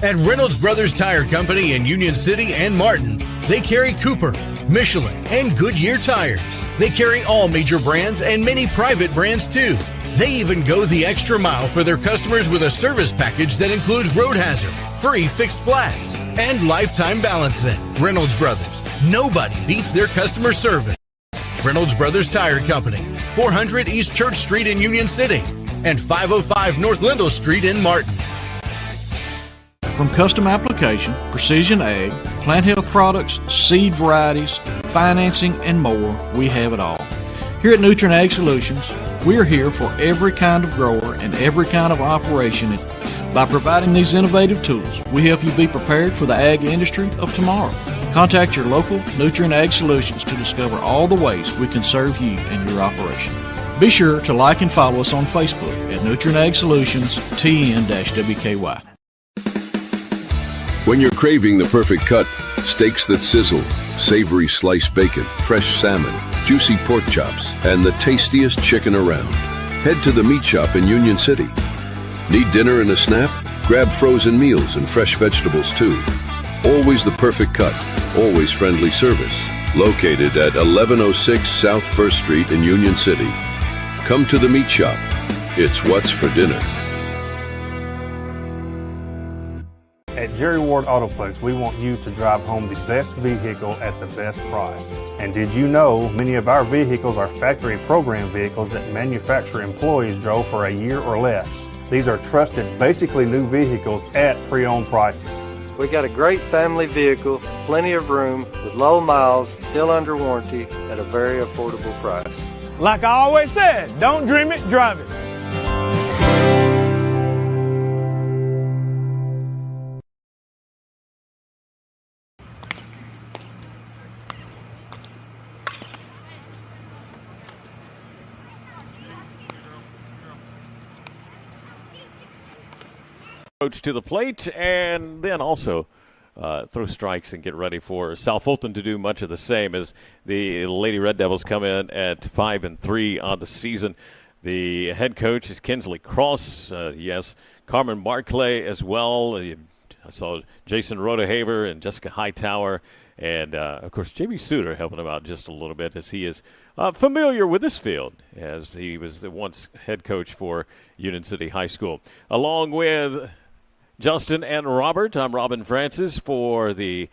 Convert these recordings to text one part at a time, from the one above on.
At Reynolds Brothers Tire Company in Union City and Martin, they carry Cooper, Michelin, and Goodyear tires. They carry all major brands and many private brands too. They even go the extra mile for their customers with a service package that includes road hazard, free fixed flats, and lifetime balancing. Reynolds Brothers, nobody beats their customer service. Reynolds Brothers Tire Company, 400 East Church Street in Union City, and 505 North Lindell Street in Martin. From custom application, precision ag, plant health products, seed varieties, financing, and more, we have it all. Here at Nutrient Ag Solutions, we're here for every kind of grower and every kind of operation. By providing these innovative tools, we help you be prepared for the ag industry of tomorrow. Contact your local Nutrient Ag Solutions to discover all the ways we can serve you and your operation. Be sure to like and follow us on Facebook at Nutrient Ag Solutions TN-WKY. When you're craving the perfect cut, steaks that sizzle, savory sliced bacon, fresh salmon, juicy pork chops, and the tastiest chicken around, head to the Meat Shop in Union City. Need dinner and a snap? Grab frozen meals and fresh vegetables too. Always the perfect cut, always friendly service. Located at 1106 South 1st Street in Union City. Come to the Meat Shop. It's what's for dinner. At Jerry Ward Autoplex, we want you to drive home the best vehicle at the best price. And did you know many of our vehicles are factory program vehicles that manufacturer employees drove for a year or less? These are trusted, basically new vehicles at pre-owned prices. We got a great family vehicle, plenty of room, with low miles, still under warranty, at a very affordable price. Like I always said, don't dream it, drive it. Approach to the plate, and then also throw strikes and get ready for South Fulton to do much of the same as the Lady Red Devils come in at 5-3 on the season. The head coach is Kinsley Cross. Yes, Carmen Barclay as well. I saw Jason Rodehaver and Jessica Hightower, and of course J.B. Suter helping him out just a little bit as he is familiar with this field as he was the once head coach for Union City High School. Along with Justin and Robert, I'm Robin Francis for the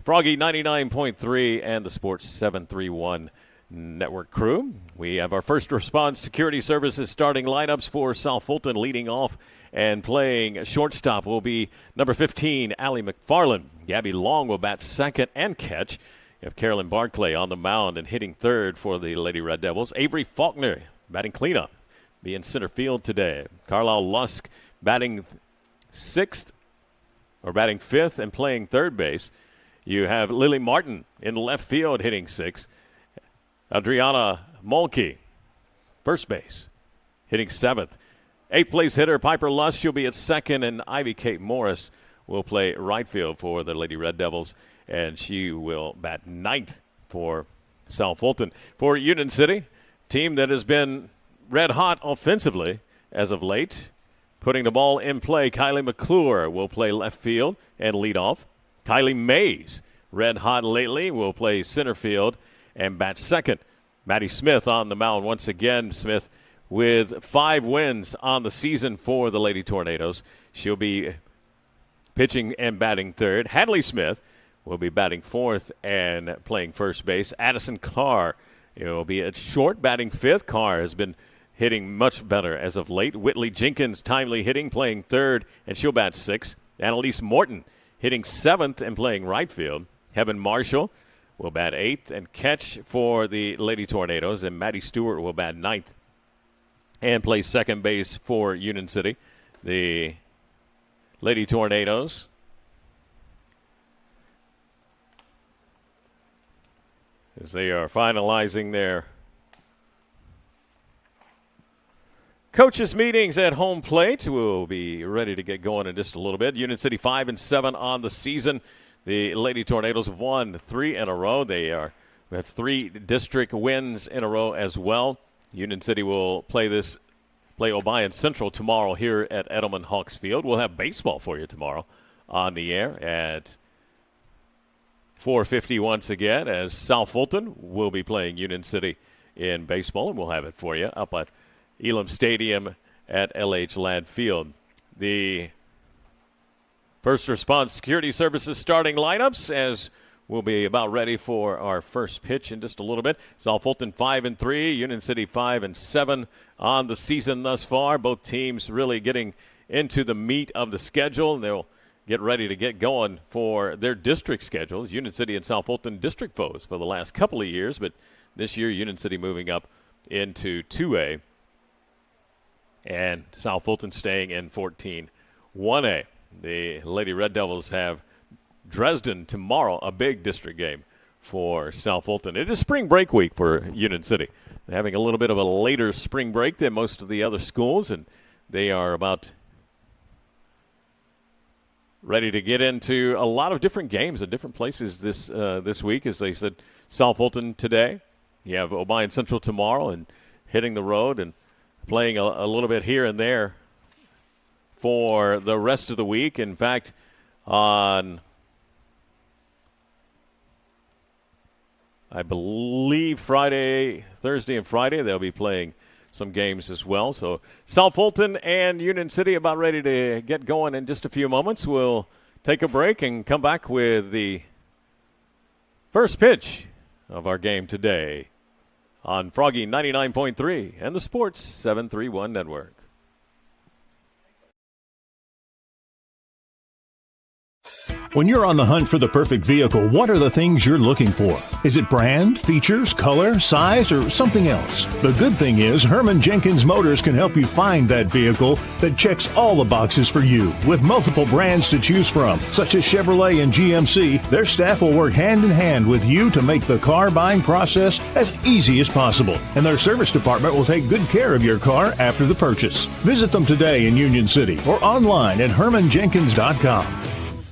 Froggy 99.3 and the Sports 731 Network crew. We have our first response security services starting lineups for South Fulton. Leading off and playing shortstop will be number 15, Allie McFarland. Gabby Long will bat second and catch. You have Carolyn Barclay on the mound and hitting third for the Lady Red Devils. Avery Faulkner batting cleanup, be in center field today. Carlisle Lusk batting fifth and playing third base. You have Lily Martin in left field hitting sixth. Adriana Mulkey, first base, hitting seventh. Eighth place hitter Piper Lusk, she'll be at second, and Ivy Kate Morris will play right field for the Lady Red Devils, and she will bat ninth for South Fulton. For Union City, team that has been red hot offensively as of late. Putting the ball in play, Kylie McClure will play left field and lead off. Kylie Mays, red hot lately, will play center field and bat second. Maddie Smith on the mound once again. Smith with 5 wins on the season for the Lady Tornadoes. She'll be pitching and batting third. Hadley Smith will be batting fourth and playing first base. Addison Carr will be at short, batting fifth. Carr has been hitting much better as of late. Whitley Jenkins, timely hitting, playing third, and she'll bat sixth. Annalise Morton hitting 7th and playing right field. Heaven Marshall will bat 8th and catch for the Lady Tornadoes, and Maddie Stewart will bat 9th and play second base for Union City. The Lady Tornadoes as they are finalizing their coaches' meetings at home plate. We'll be ready to get going in just a little bit. Union City 5-7 on the season. The Lady Tornadoes have won 3 in a row. We have 3 district wins in a row as well. Union City will play Obion Central tomorrow here at Edelman Hawks Field. We'll have baseball for you tomorrow on the air at 4:50 once again, as South Fulton will be playing Union City in baseball, and we'll have it for you up at Elam Stadium at LH Ladd Field. The First Response Security Services starting lineups, as we'll be about ready for our first pitch in just a little bit. South Fulton 5-3, Union City 5-7 on the season thus far. Both teams really getting into the meat of the schedule. They'll get ready to get going for their district schedules. Union City and South Fulton district foes for the last couple of years, but this year Union City moving up into 2A. And South Fulton staying in 14-1A. The Lady Red Devils have Dresden tomorrow, a big district game for South Fulton. It is spring break week for Union City. They're having a little bit of a later spring break than most of the other schools, and they are about ready to get into a lot of different games in different places this week. As they said, South Fulton today. You have Obion Central tomorrow and hitting the road and playing a little bit here and there for the rest of the week. In fact, on, I believe, Thursday and Friday, they'll be playing some games as well. So South Fulton and Union City about ready to get going in just a few moments. We'll take a break and come back with the first pitch of our game today on Froggy 99.3 and the Sports 731 Network. When you're on the hunt for the perfect vehicle, what are the things you're looking for? Is it brand, features, color, size, or something else? The good thing is Herman Jenkins Motors can help you find that vehicle that checks all the boxes for you. With multiple brands to choose from, such as Chevrolet and GMC, their staff will work hand in hand with you to make the car buying process as easy as possible. And their service department will take good care of your car after the purchase. Visit them today in Union City or online at hermanjenkins.com.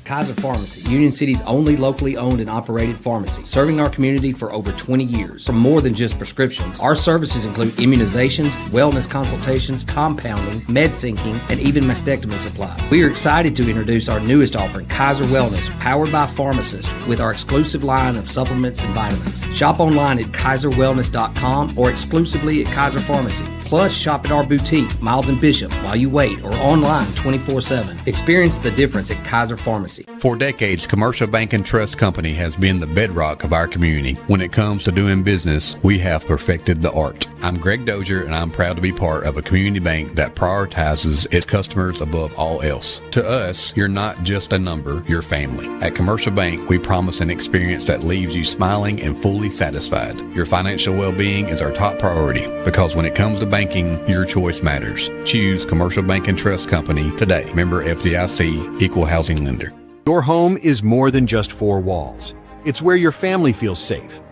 Kaiser Pharmacy, Union City's only locally owned and operated pharmacy, serving our community for over 20 years. For more than just prescriptions, our services include immunizations, wellness consultations, compounding, med syncing, and even mastectomy supplies. We are excited to introduce our newest offering, Kaiser Wellness, powered by pharmacists, with our exclusive line of supplements and vitamins. Shop online at kaiserwellness.com or exclusively at Kaiser Pharmacy. Plus, shop at our boutique, Miles and Bishop, while you wait, or online 24/7. Experience the difference at Kaiser Pharmacy. For decades, Commercial Bank and Trust Company has been the bedrock of our community. When it comes to doing business, we have perfected the art. I'm Greg Dozier, and I'm proud to be part of a community bank that prioritizes its customers above all else. To us, you're not just a number, you're family. At Commercial Bank, we promise an experience that leaves you smiling and fully satisfied. Your financial well-being is our top priority, because when it comes to banking, your choice matters. Choose Commercial Bank and Trust Company today. Member FDIC, Equal Housing Lender. Your home is more than just four walls. It's where your family feels safe.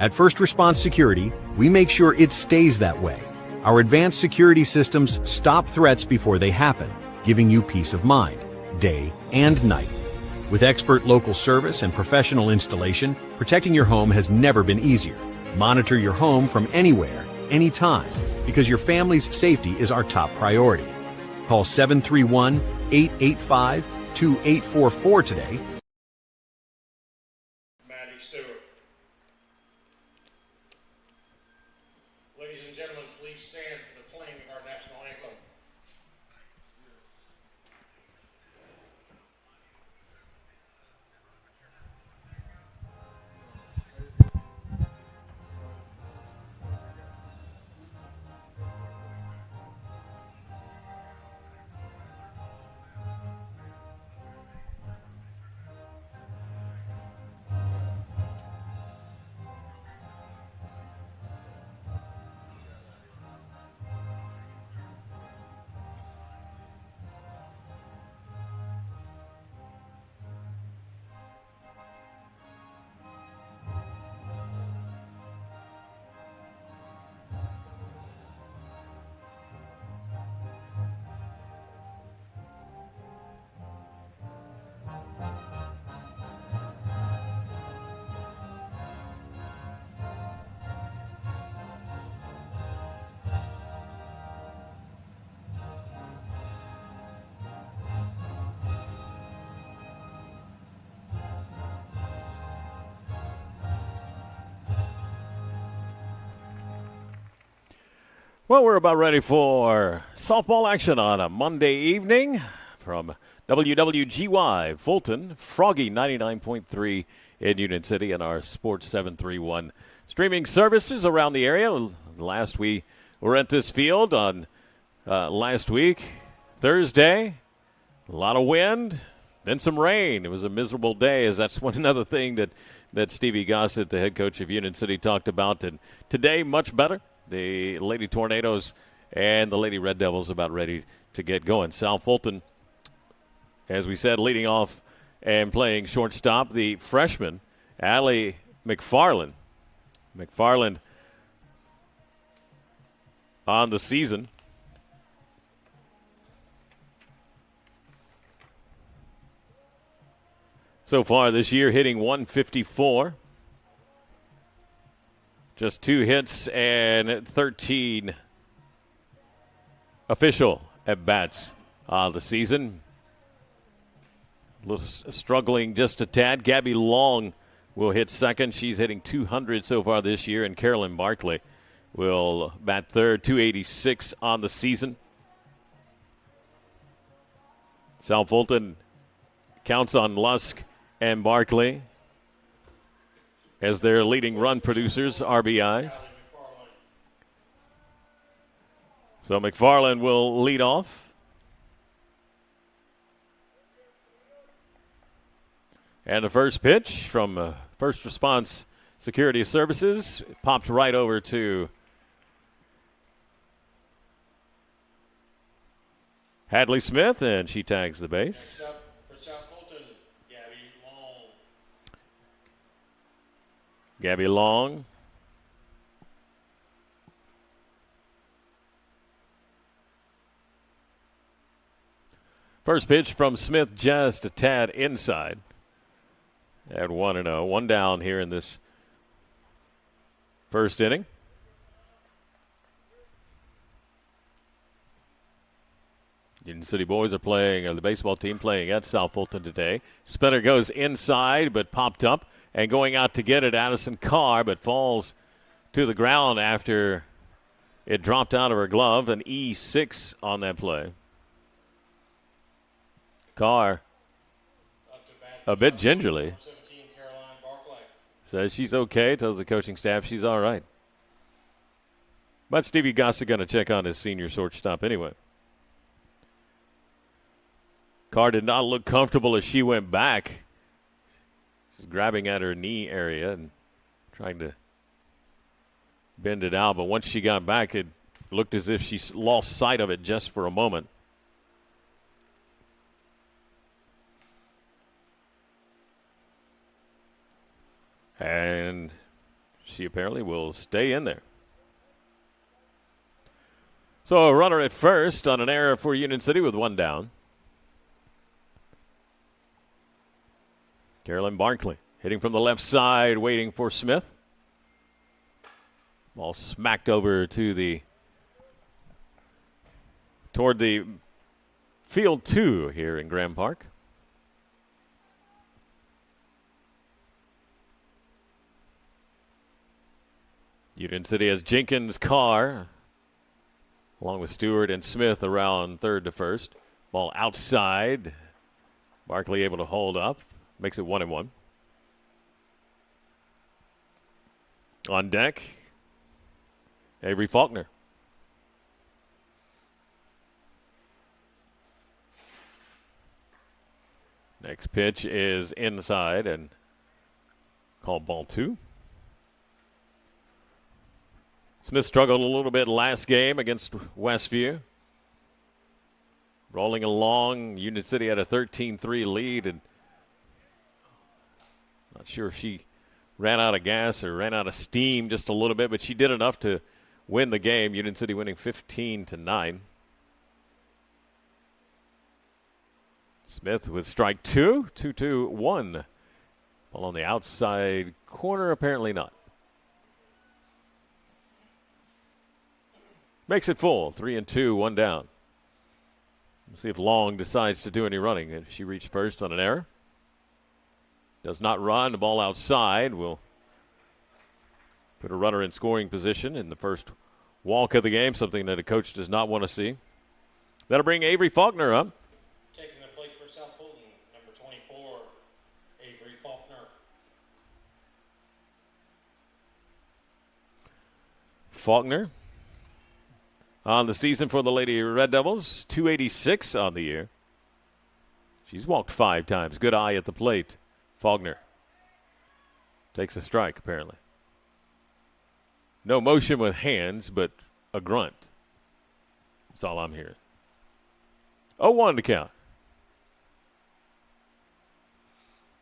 At First Response Security, we make sure it stays that way. Our advanced security systems stop threats before they happen, giving you peace of mind, day and night. With expert local service and professional installation, protecting your home has never been easier. Monitor your home from anywhere, anytime, because your family's safety is our top priority. Call 731-885-2844 today. Maddie Stewart. Ladies and gentlemen, please stand for the playing of our national anthem. Well, we're about ready for softball action on a Monday evening from WWGY Fulton, Froggy 99.3 in Union City, and our Sports 731 streaming services around the area. Last we were at this field on last week, Thursday. A lot of wind, then some rain. It was a miserable day, as that's another thing that Stevie Gossett, the head coach of Union City, talked about. And today, much better. The Lady Tornadoes and the Lady Red Devils about ready to get going. South Fulton, as we said, leading off and playing shortstop, the freshman, Allie McFarland. McFarland on the season. So far this year, hitting .154. Just 2 hits and 13 official at-bats on the season. A little struggling just a tad. Gabby Long will hit second. She's hitting .200 so far this year. And Carolyn Barkley will bat third, .286 on the season. South Fulton counts on Lusk and Barkley as their leading run producers, RBIs. So McFarland will lead off. And the first pitch from First Response Security Services popped right over to Hadley Smith, and she tags the base. Gabby Long. First pitch from Smith just a tad inside. At 1-0. One down here in this first inning. Union City boys are playing, the baseball team playing at South Fulton today. Spinner goes inside but popped up. And going out to get it, Addison Carr, but falls to the ground after it dropped out of her glove. An E6 on that play. Carr, a bit gingerly, says she's okay, tells the coaching staff she's all right. But Stevie Gossett going to check on his senior shortstop anyway. Carr did not look comfortable as she went back. Grabbing at her knee area and trying to bend it out. But once she got back, it looked as if she lost sight of it just for a moment. And she apparently will stay in there. So a runner at first on an error for Union City with one down. Carolyn Barkley hitting from the left side, waiting for Smith. Ball smacked over to toward the field 2 here in Graham Park. Union City has Jenkins, Carr, along with Stewart and Smith around third to first. Ball outside. Barkley able to hold up. Makes it 1-1. On deck, Avery Faulkner. Next pitch is inside and called ball 2. Smith struggled a little bit last game against Westview. Rolling along, Union City had a 13-3 lead, and not sure if she ran out of gas or ran out of steam just a little bit, but she did enough to win the game. Union City winning 15-9. Smith with strike 2, 2-2-1. Ball on the outside corner, apparently not. Makes it full, 3-2, one down. Let's see if Long decides to do any running. She reached first on an error. Does not run. The ball outside will put a runner in scoring position in the first walk of the game, something that a coach does not want to see. That'll bring Avery Faulkner up. Taking the plate for South Fulton, number 24, Avery Faulkner. Faulkner on the season for the Lady Red Devils, 286 on the year. She's walked 5 times. Good eye at the plate. Faulkner takes a strike, apparently. No motion with hands, but a grunt. That's all I'm hearing. 0-1 to count.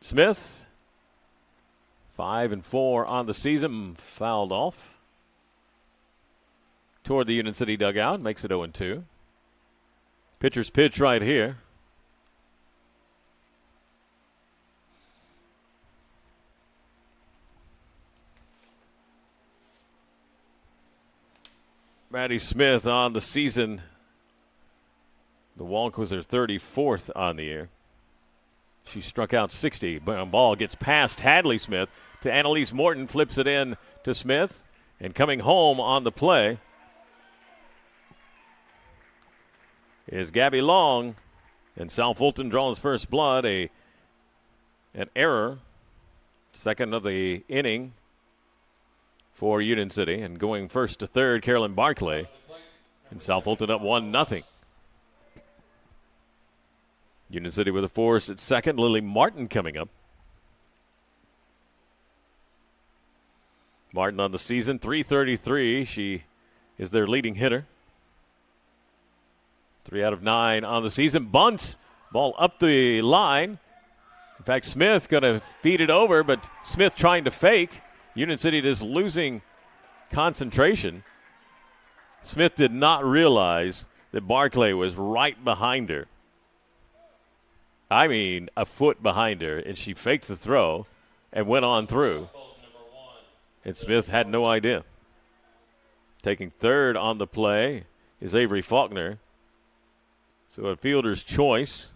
Smith, 5-4 on the season, fouled off. Toward the Union City dugout, makes it 0-2. Pitcher's pitch right here. Maddie Smith on the season. The walk was her 34th on the year. She struck out 60. Ball gets past Hadley Smith to Annalise Morton. Flips it in to Smith. And coming home on the play is Gabby Long. And South Fulton draws first blood. An error. Second of the inning for Union City. And going first to third, Carolyn Barclay. And South Fulton up 1-0. Union City with a force at second. Lily Martin coming up. Martin on the season, .333. She is their leading hitter. 3 out of 9 on the season. Bunts. Ball up the line. In fact, Smith going to feed it over, but Smith trying to fake. Union City just losing concentration. Smith did not realize that Barclay was right behind her. I mean, a foot behind her, and she faked the throw and went on through. And Smith had no idea. Taking third on the play is Avery Faulkner. So a fielder's choice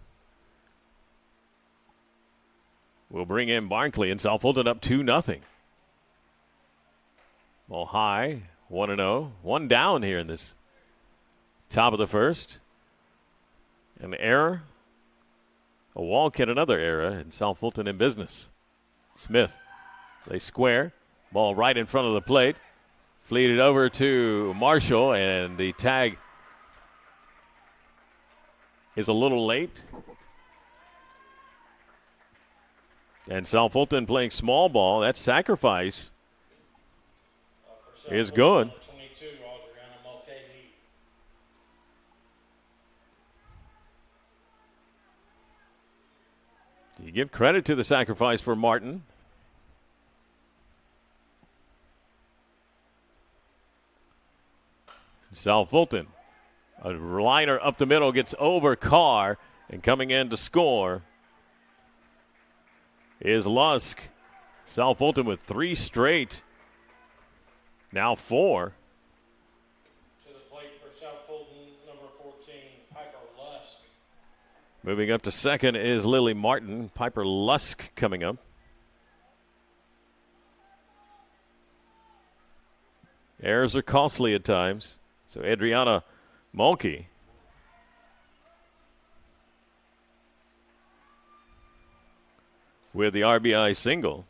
will bring in Barclay, and South Fulton up 2-0. Ball high, 1-0. One down here in this top of the first. An error. A walk and another error, and South Fulton in business. Smith, they square. Ball right in front of the plate. Fleeted over to Marshall, and the tag is a little late. And South Fulton playing small ball. That sacrifice is good. You give credit to the sacrifice for Martin. South Fulton, a liner up the middle, gets over Carr, and coming in to score is Lusk. South Fulton with 3 straight, now 4. To the plate for South Fulton, number 14, Piper Lusk. Moving up to second is Lily Martin. Piper Lusk coming up. Errors are costly at times. So Adriana Mulkey with the RBI single.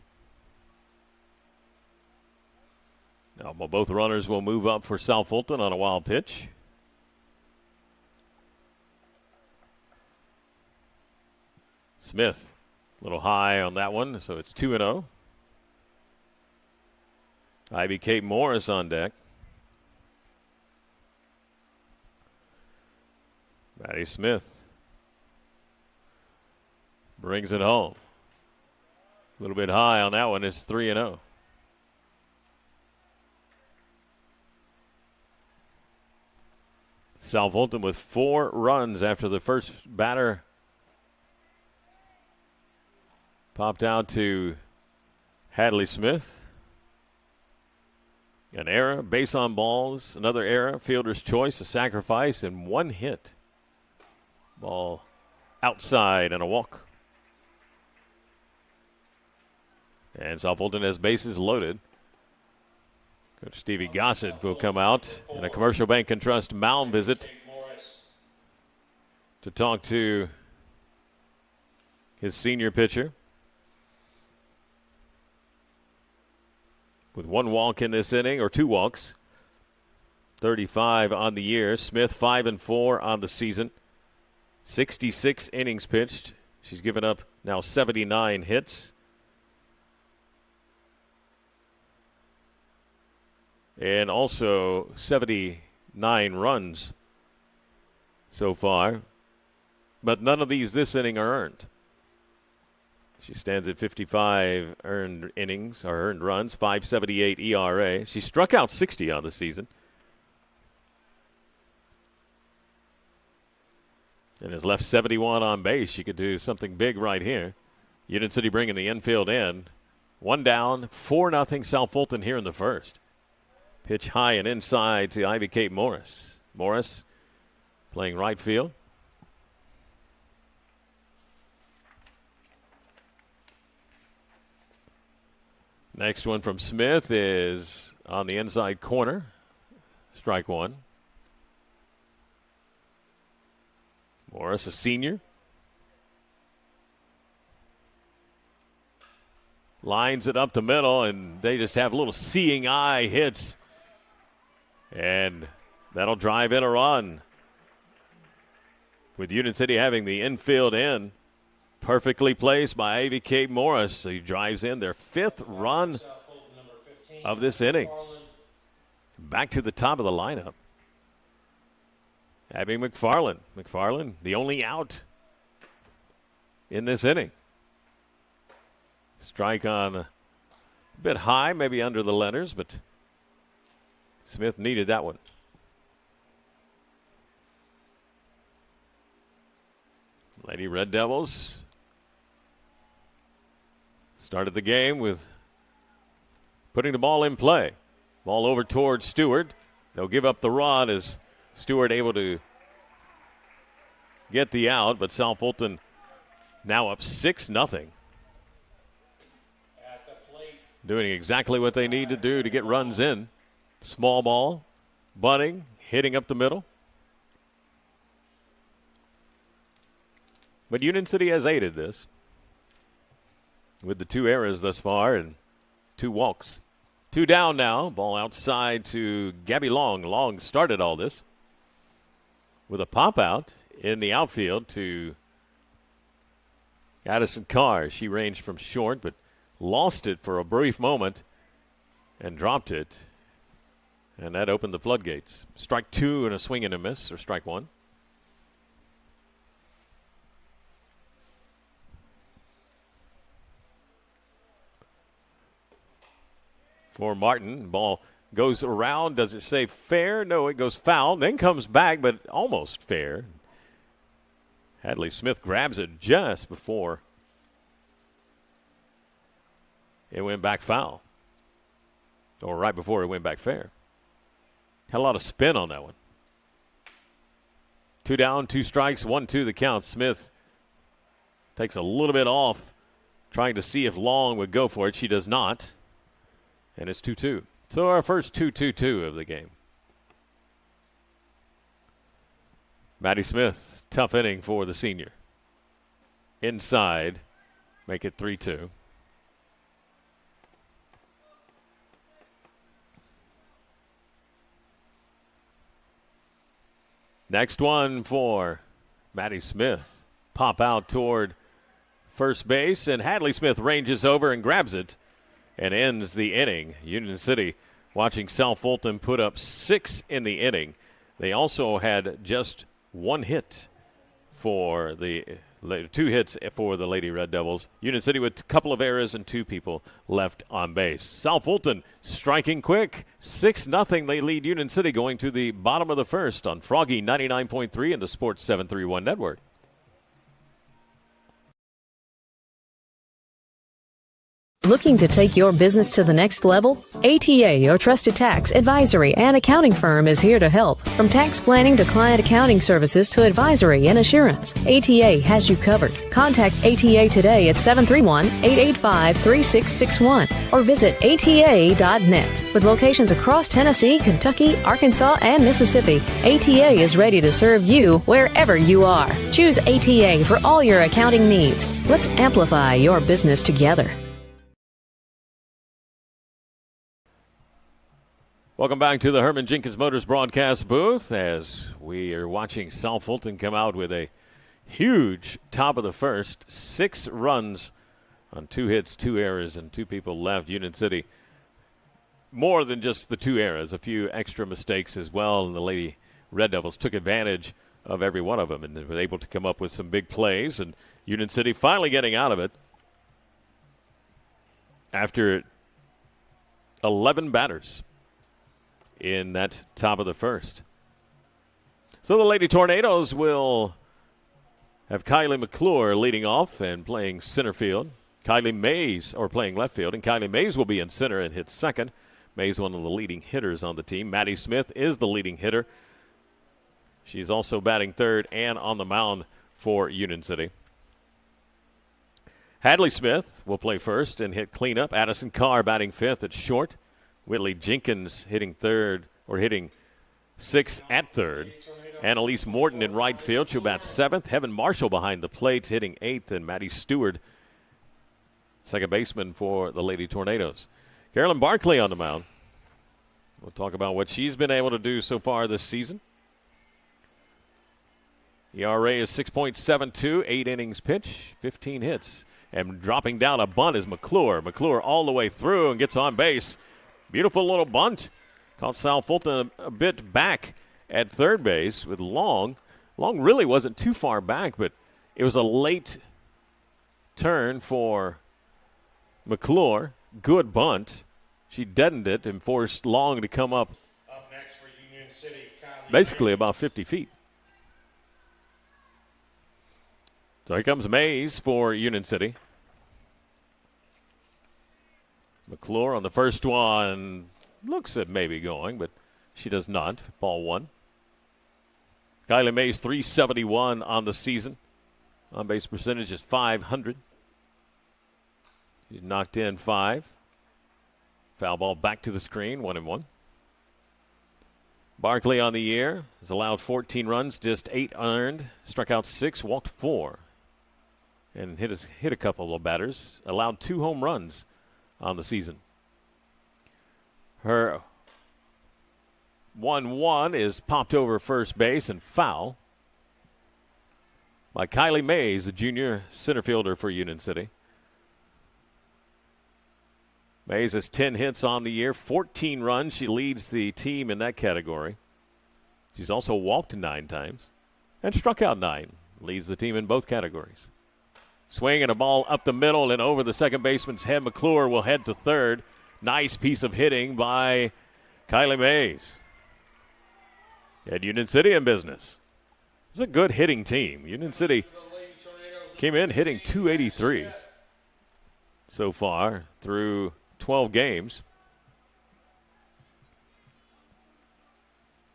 Now both runners will move up for South Fulton on a wild pitch. Smith, a little high on that one, so it's 2-0. Ivy Kate Morris on deck. Maddie Smith brings it home. A little bit high on that one. It's 3-0. South Fulton with 4 runs after the first batter popped out to Hadley Smith. An error, base on balls, another error, fielder's choice, a sacrifice, and 1 hit. Ball outside and a walk. And South Fulton has bases loaded. Coach Stevie Gossett will come out in a Commercial Bank and Trust mound visit to talk to his senior pitcher. With one walk in this inning, or two walks. 35 on the year. Smith 5-4 on the season. 66 innings pitched. She's given up now 79 hits. And also 79 runs so far. But none of these this inning are earned. She stands at 55 earned innings, or earned runs, 5.78 ERA. She struck out 60 on the season. And has left 71 on base. She could do something big right here. Union City bringing the infield in. One down, 4-0 South Fulton here in the first. Pitch high and inside to Ivy Kate Morris. Morris playing right field. Next one from Smith is on the inside corner. Strike one. Morris, a senior. Lines it up the middle, and they just have little seeing eye hits. And that'll drive in a run. With Union City having the infield in. Perfectly placed by Ivy Kate Morris. He drives in their fifth run of this inning. Back to the top of the lineup. Abby McFarland. McFarland, the only out in this inning. Strike on a bit high, maybe under the letters, but Smith needed that one. Lady Red Devils started the game with putting the ball in play. Ball over towards Stewart. They'll give up the run as Stewart able to get the out, but South Fulton now up 6-0. Doing exactly what they need to do to get runs in. Small ball, bunting, hitting up the middle. But Union City has aided this with the 2 errors thus far and 2 walks. 2 down now. Ball outside to Gabby Long. Long started all this with a pop out in the outfield to Addison Carr. She ranged from short but lost it for a brief moment and dropped it. And that opened the floodgates. Strike 2 and a swing and a miss, or strike 1. For Martin, ball goes around. Does it say fair? No, it goes foul. Then comes back, but almost fair. Hadley Smith grabs it just before it went back foul. Or right before it went back fair. Had a lot of spin on that one. 2 down, 2 strikes, 1-2 the count. Smith takes a little bit off, trying to see if Long would go for it. She does not. And it's 2-2. So our first 2-2-2 of the game. Maddie Smith, tough inning for the senior. Inside, make it 3-2. Next one for Maddie Smith. Pop out toward first base, and Hadley Smith ranges over and grabs it and ends the inning. Union City watching South Fulton put up 6 in the inning. They also had just 1 hit for the 2 hits for the Lady Red Devils. Union City with a couple of errors and 2 people left on base. South Fulton striking quick. 6-0. They lead Union City going to the bottom of the first on Froggy 99.3 and the Sports 731 Network. Looking to take your business to the next level? ATA, your trusted tax, advisory, and accounting firm, is here to help. From tax planning to client accounting services to advisory and assurance, ATA has you covered. Contact ATA today at 731-885-3661 or visit ATA.net. With locations across Tennessee, Kentucky, Arkansas, and Mississippi, ATA is ready to serve you wherever you are. Choose ATA for all your accounting needs. Let's amplify your business together. Welcome back to the Herman Jenkins Motors broadcast booth as we are watching South Fulton come out with a huge top of the first. 6 runs on 2 hits, 2 errors, and 2 people left. Union City, more than just the 2 errors, a few extra mistakes as well, and the Lady Red Devils took advantage of every one of them and were able to come up with some big plays, and Union City finally getting out of it after 11 batters in that top of the first. So the Lady Tornadoes will have Kylie McClure leading off and playing center field. Kylie Mays, or playing left field, and Kylie Mays will be in center and hit second. Mays, one of the leading hitters on the team. Maddie Smith is the leading hitter. She's also batting third and on the mound for Union City. Hadley Smith will play first and hit cleanup. Addison Carr batting fifth at short. Whitley Jenkins hitting third, or hitting sixth at third. Annalise Morton in right field. She'll bat seventh. Heaven Marshall behind the plate hitting eighth. And Maddie Stewart, second baseman for the Lady Tornadoes. Carolyn Barkley on the mound. We'll talk about what she's been able to do so far this season. ERA is 6.72, 8 innings pitch, 15 hits. And dropping down a bunt is McClure. McClure all the way through and gets on base. Beautiful little bunt. Caught South Fulton a bit back at third base with Long. Long really wasn't too far back, but it was a late turn for McClure. Good bunt. She deadened it and forced Long to come up next for Union City, basically about 50 feet. So here comes Mays for Union City. McClure on the first one looks at maybe going, but she does not. Ball one. Kylie Mays, 371 on the season. On base percentage is .500. She's knocked in 5. Foul ball back to the screen, 1-1. Barkley on the year has allowed 14 runs, just 8 earned, struck out 6, walked 4, and hit a couple of batters. Allowed 2 home runs on the season. Her 1-1 is popped over first base and foul by Kylie Mays, the junior center fielder for Union City. Mays has 10 hits on the year, 14 runs. She leads the team in that category. She's also walked 9 times and struck out 9. Leads the team in both categories. Swing and a ball up the middle and over the second baseman's head. McClure will head to third. Nice piece of hitting by Kylie Mays. At Union City in business. It's a good hitting team. Union City came in hitting .283 so far through 12 games.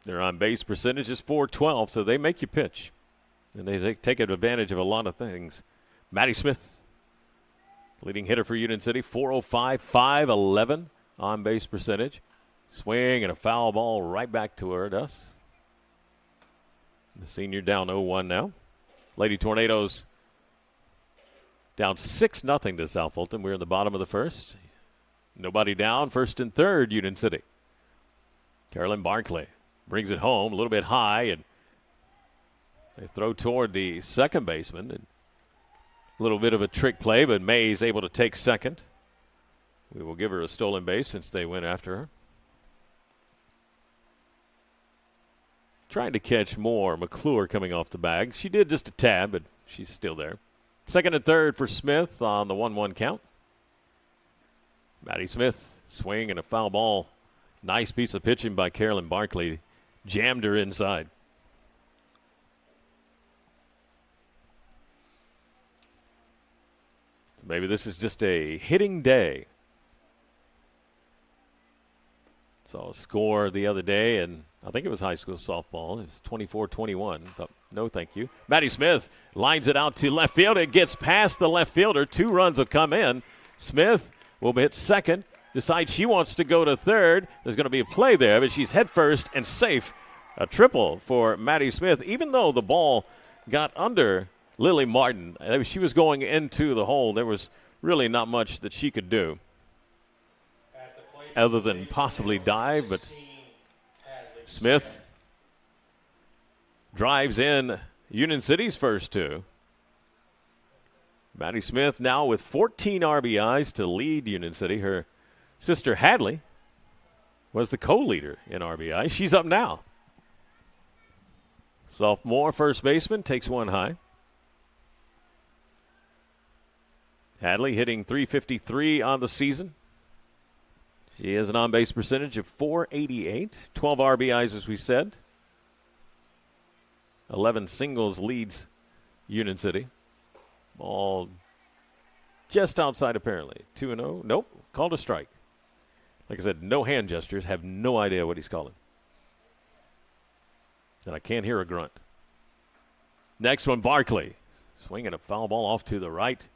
Their on-base percentage is .412, so they make you pitch. And they take advantage of a lot of things. Maddie Smith, leading hitter for Union City, .405, .511 on-base percentage. Swing and a foul ball right back to her, us. The senior down 0-1 now. Lady Tornadoes down 6-0 to South Fulton. We're in the bottom of the first. Nobody down, first and third, Union City. Carolyn Barkley brings it home a little bit high, and they throw toward the second baseman. And a little bit of a trick play, but Mays able to take second. We will give her a stolen base since they went after her. Trying to catch more. McClure coming off the bag. She did just a tad, but she's still there. Second and third for Smith on the 1-1 count. Maddie Smith, swing and a foul ball. Nice piece of pitching by Carolyn Barkley. Jammed her inside. Maybe this is just a hitting day. Saw a score the other day, and I think it was high school softball. It was 24-21. But no, thank you. Maddie Smith lines it out to left field. It gets past the left fielder. 2 runs will come in. Smith will hit second. Decides she wants to go to third. There's going to be a play there, but she's head first and safe. A triple for Maddie Smith, even though the ball got under Lily Martin. She was going into the hole. There was really not much that she could do other than possibly dive, but Smith drives in Union City's first 2. Maddie Smith now with 14 RBIs to lead Union City. Her sister Hadley was the co-leader in RBI. She's up now. Sophomore first baseman takes one high. Hadley hitting .353 on the season. She has an on-base percentage of .488, 12 RBIs as we said. 11 singles leads Union City. Ball just outside apparently. 2-0. Nope, called a strike. Like I said, no hand gestures. Have no idea what he's calling. And I can't hear a grunt. Next one, Barkley. Swinging a foul ball off to the right.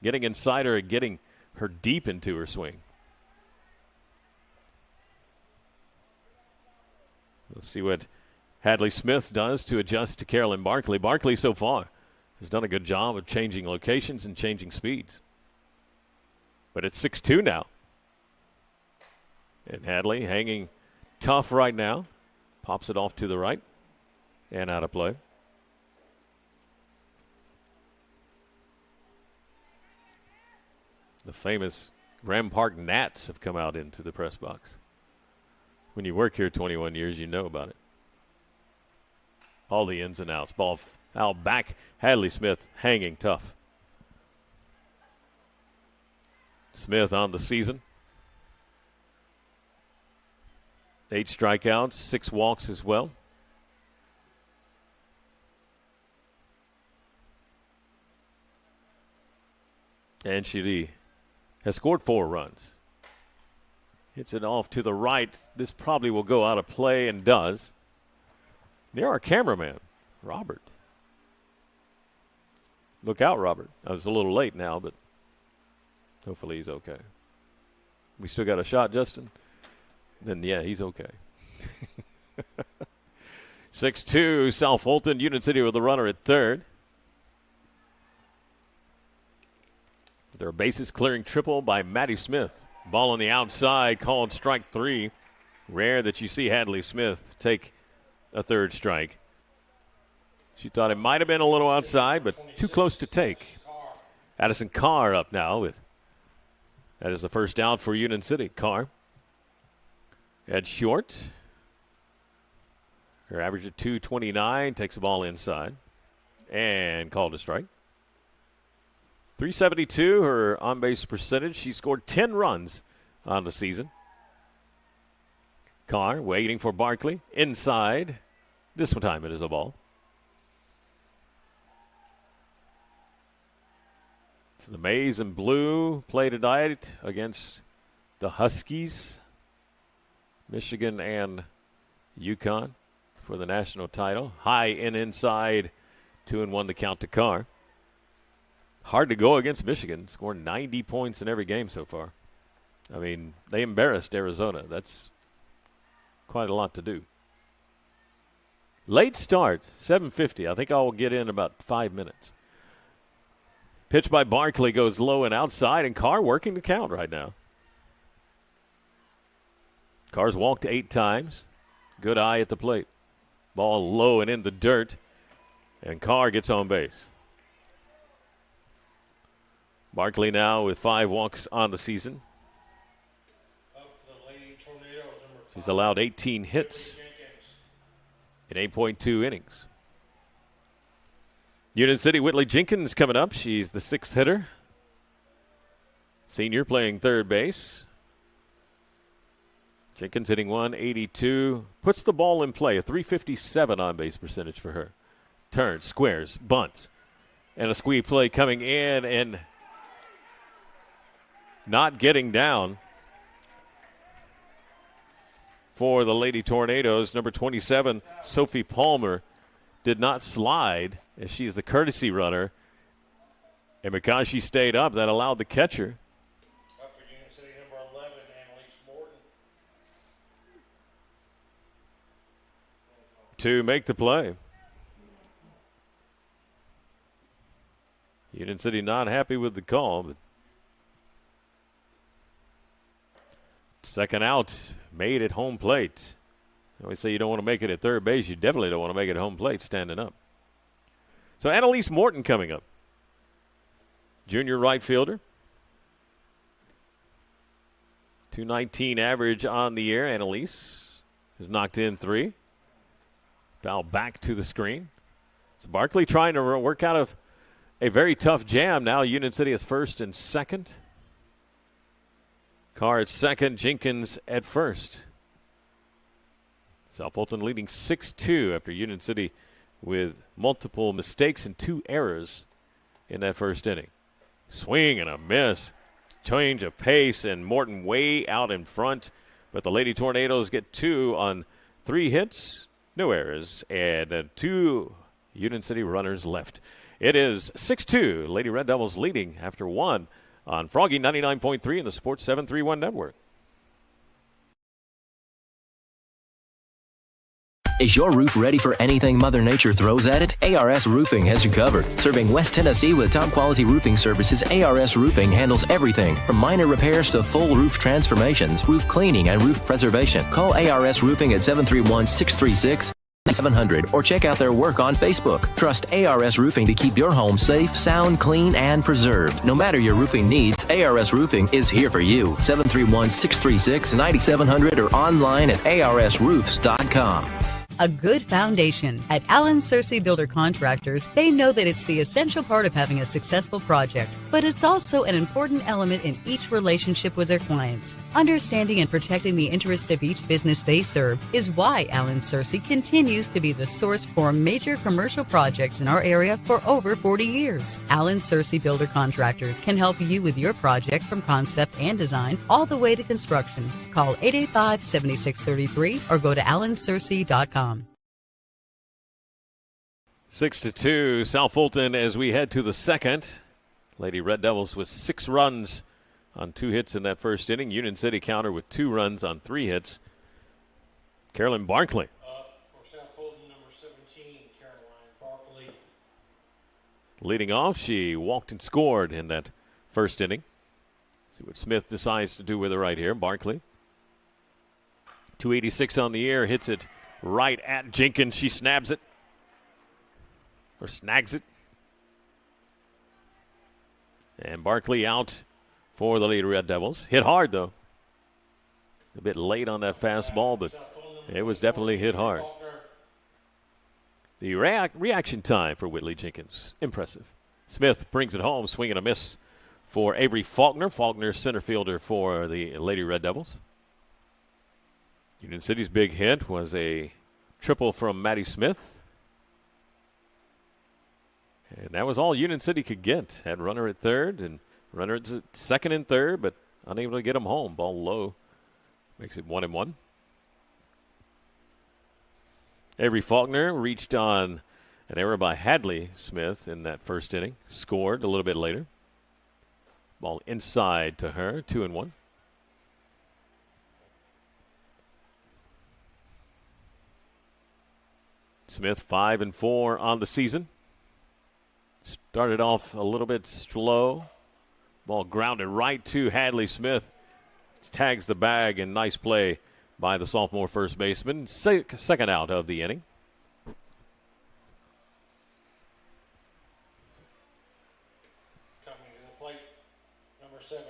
Getting inside her and getting her deep into her swing. Let's see what Hadley Smith does to adjust to Carolyn Barkley. Barkley so far has done a good job of changing locations and changing speeds. But it's 6-2 now. And Hadley hanging tough right now. Pops it off to the right and out of play. The famous Ram Park Gnats have come out into the press box. When you work here 21 years, you know about it. All the ins and outs. Ball out back. Hadley Smith hanging tough. Smith on the season. 8 strikeouts, 6 walks as well. And she has scored 4 runs. Hits it off to the right. This probably will go out of play and does. Near our cameraman, Robert. Look out, Robert. I was a little late now, but hopefully he's okay. We still got a shot, Justin? Then, yeah, he's okay. 6-2, South Fulton. Union City with the runner at third. Their bases clearing triple by Maddie Smith. Ball on the outside, called strike 3. Rare that you see Hadley Smith take a third strike. She thought it might have been a little outside, but too close to take. Addison Carr up now with that is the first out for Union City. Carr at short. Her average of .229, takes the ball inside and called a strike. .372, her on-base percentage. She scored 10 runs on the season. Carr waiting for Barkley. Inside. This one time it is a ball. So the Maize and Blue play tonight against the Huskies, Michigan and UConn for the national title. High and inside, 2-1 to count to Carr. Hard to go against Michigan, scoring 90 points in every game so far. I mean, they embarrassed Arizona. That's quite a lot to do. Late start, 7:50. I think I'll get in about 5 minutes. Pitch by Barkley goes low and outside, and Carr working the count right now. Carr's walked 8 times. Good eye at the plate. Ball low and in the dirt, and Carr gets on base. Barkley now with 5 walks on the season. She's allowed 18 hits in 8.2 innings. Union City, Whitley Jenkins coming up. She's the 6th hitter. Senior playing third base. Jenkins hitting .182. Puts the ball in play. A .357 on-base percentage for her. Turns, squares, bunts. And a squeeze play coming in, and not getting down for the Lady Tornadoes. Number 27, Sophie Palmer, did not slide, as she is the courtesy runner. And because she stayed up, that allowed the catcher Number 11, Annalise Morton. to make the play. Union City not happy with the call, but second out made at home plate. I always say you don't want to make it at third base. You definitely don't want to make it at home plate standing up. So Annalise Morton coming up. Junior right fielder. 219 average on the year. Annalise has knocked in 3. Foul back to the screen. So Barkley trying to work out of a very tough jam. Now Union City is first and second. Carr at second, Jenkins at first. South Fulton leading 6-2 after Union City with multiple mistakes and 2 errors in that first inning. Swing and a miss. Change of pace, and Morton way out in front. But the Lady Tornadoes get 2 on 3 hits, no errors, and 2 Union City runners left. It is 6-2. Lady Red Devils leading after 1 on Froggy 99.3 and the Sports 731 Network. Is your roof ready for anything Mother Nature throws at it? ARS Roofing has you covered. Serving West Tennessee with top-quality roofing services, ARS Roofing handles everything from minor repairs to full roof transformations, roof cleaning, and roof preservation. Call ARS Roofing at 731-636-700 or check out their work on Facebook. Trust ARS Roofing to keep your home safe, sound, clean, and preserved. No matter your roofing needs, ARS Roofing is here for you. 731-636-9700 or online at arsroofs.com. A good foundation. At Allen Searcy Builder Contractors, they know that it's the essential part of having a successful project, but it's also an important element in each relationship with their clients. Understanding and protecting the interests of each business they serve is why Allen Searcy continues to be the source for major commercial projects in our area for over 40 years. Allen Searcy Builder Contractors can help you with your project from concept and design all the way to construction. Call 885-7633 or go to allensearcy.com. 6-2, South Fulton as we head to the second. Lady Red Devils with 6 runs on 2 hits in that first inning. Union City counter with 2 runs on 3 hits. Carolyn Barkley. For South Fulton, number 17, Caroline Barkley. Leading off, she walked and scored in that first inning. See what Smith decides to do with her right here. Barkley. 286 on the year, hits it right at Jenkins. She snags it. And Barkley out for the Lady Red Devils. Hit hard, though. A bit late on that fastball, but it was definitely hit hard. The reaction time for Whitley Jenkins, impressive. Smith brings it home, swing and a miss for Avery Faulkner. Faulkner, center fielder for the Lady Red Devils. Union City's big hit was a triple from Maddie Smith. And that was all Union City could get. Had runner at third and runner at second and third, but unable to get them home. Ball low. Makes it 1-1. Avery Faulkner reached on an error by Hadley Smith in that first inning. Scored a little bit later. Ball inside to her. 2-1. Smith 5-4 on the season. Started off a little bit slow. Ball grounded right to Hadley Smith. Tags the bag, and nice play by the sophomore first baseman. Second out of the inning. Coming to the plate, number 7.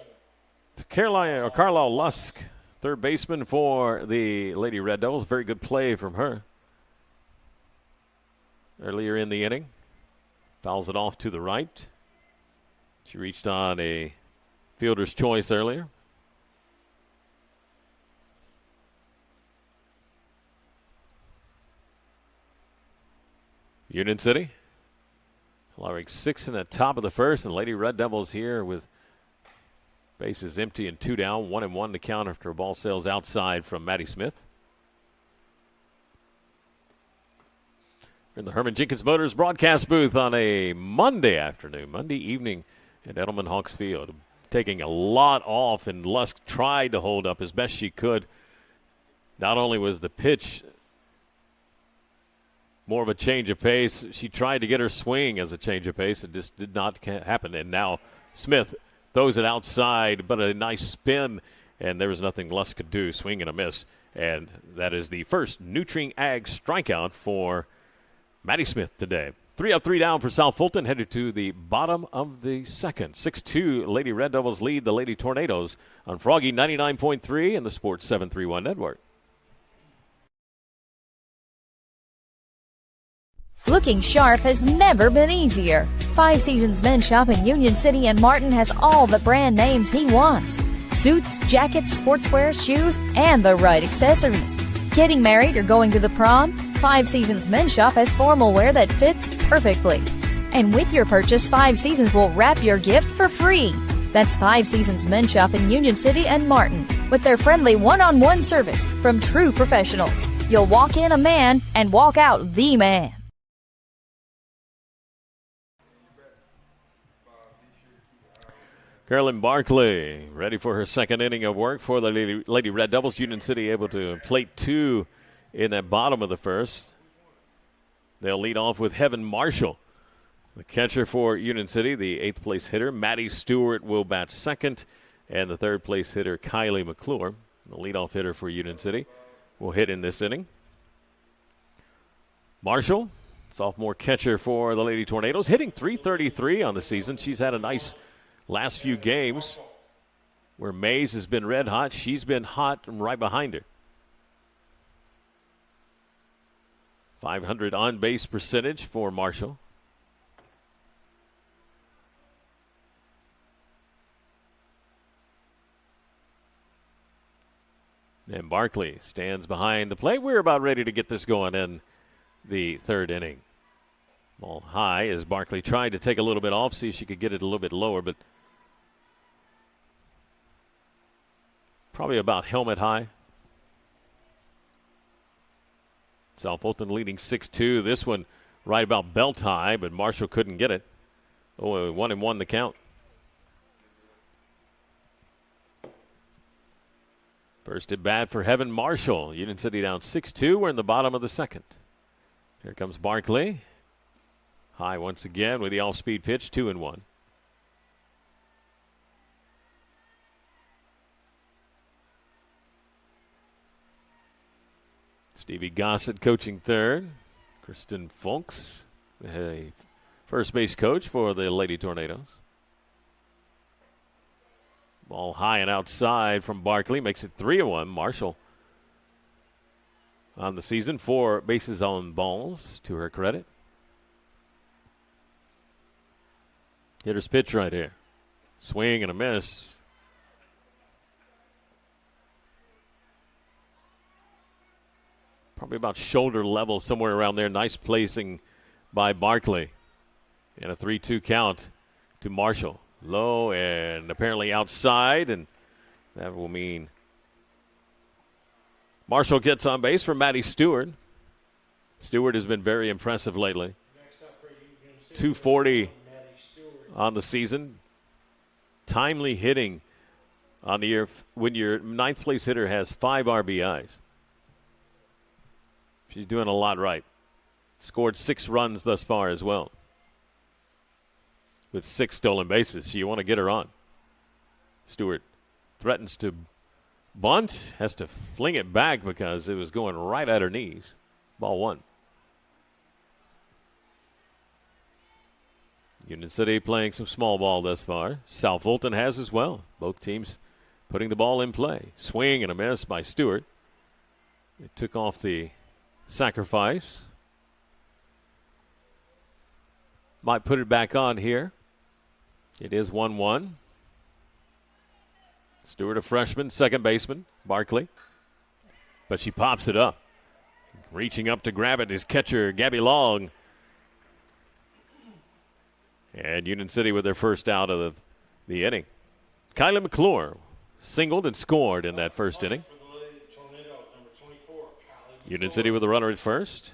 Carlisle Lusk, third baseman for the Lady Red Devils. Very good play from her earlier in the inning. Fouls it off to the right. She reached on a fielder's choice earlier. Union City allowing 6 in the top of the first, and Lady Red Devils here with Base is empty and 2 down, 1-1 to count after a ball sails outside from Maddie Smith. We're in the Herman Jenkins Motors broadcast booth on a Monday evening at Edelman Hawks Field. Taking a lot off, and Lusk tried to hold up as best she could. Not only was the pitch more of a change of pace, she tried to get her swing as a change of pace. It just did not happen. And now Smith throws it outside, but a nice spin, and there was nothing Lusk could do. Swing and a miss. And that is the first Nutrien Ag strikeout for Maddie Smith today. 3 up, 3 down for South Fulton, headed to the bottom of the second. 6-2, Lady Red Devils lead the Lady Tornadoes on Froggy 99.3 and the Sports 731 Network. Looking sharp has never been easier. 5 Seasons Men's Shop in Union City and Martin has all the brand names he wants. Suits, jackets, sportswear, shoes, and the right accessories. Getting married or going to the prom? 5 Seasons Men's Shop has formal wear that fits perfectly. And with your purchase, 5 Seasons will wrap your gift for free. That's 5 Seasons Men's Shop in Union City and Martin with their friendly one-on-one service from true professionals. You'll walk in a man and walk out the man. Carolyn Barkley ready for her second inning of work for the Lady Red Devils. Union City able to plate 2 in that bottom of the first. They'll lead off with Heaven Marshall, the catcher for Union City. The 8th place hitter, Maddie Stewart, will bat second. And the 3rd place hitter, Kylie McClure, the leadoff hitter for Union City, will hit in this inning. Marshall, sophomore catcher for the Lady Tornadoes, hitting .333 on the season. She's had a nice last few games where Mays has been red hot. She's been hot and right behind her. .500 on-base percentage for Marshall. And Barkley stands behind the plate. We're about ready to get this going in the 3rd inning. Ball high as Barkley tried to take a little bit off, see if she could get it a little bit lower, but probably about helmet high. South Fulton leading 6-2. This one right about belt high, but Marshall couldn't get it. 1-1 the count. First at bat for Heaven Marshall. Union City down 6-2. We're in the bottom of the second. Here comes Barkley. High once again with the off-speed pitch, 2-1. Stevie Gossett coaching third. Kristen Fulks, the first base coach for the Lady Tornadoes. Ball high and outside from Barkley makes it 3-1. Marshall on the season, 4 bases on balls to her credit. Hitter's pitch right here. Swing and a miss. Probably about shoulder level, somewhere around there. Nice placing by Barkley. And a 3-2 count to Marshall. Low and apparently outside, and that will mean Marshall gets on base for Maddie Stewart. Stewart has been very impressive lately. 240 on the season. Timely hitting on the year when your 9th place hitter has 5 RBIs. She's doing a lot right. Scored 6 runs thus far as well, with 6 stolen bases. So you want to get her on. Stewart threatens to bunt, has to fling it back because it was going right at her knees. Ball 1. Union City playing some small ball thus far. South Fulton has as well. Both teams putting the ball in play. Swing and a miss by Stewart. They took off the sacrifice. Might put it back on here. It is 1-1. Stewart, a freshman, second baseman, Barkley. But she pops it up. Reaching up to grab it is catcher Gabby Long. And Union City with their first out of the inning. Kylie McClure singled and scored in that first inning. Union City with a runner at first.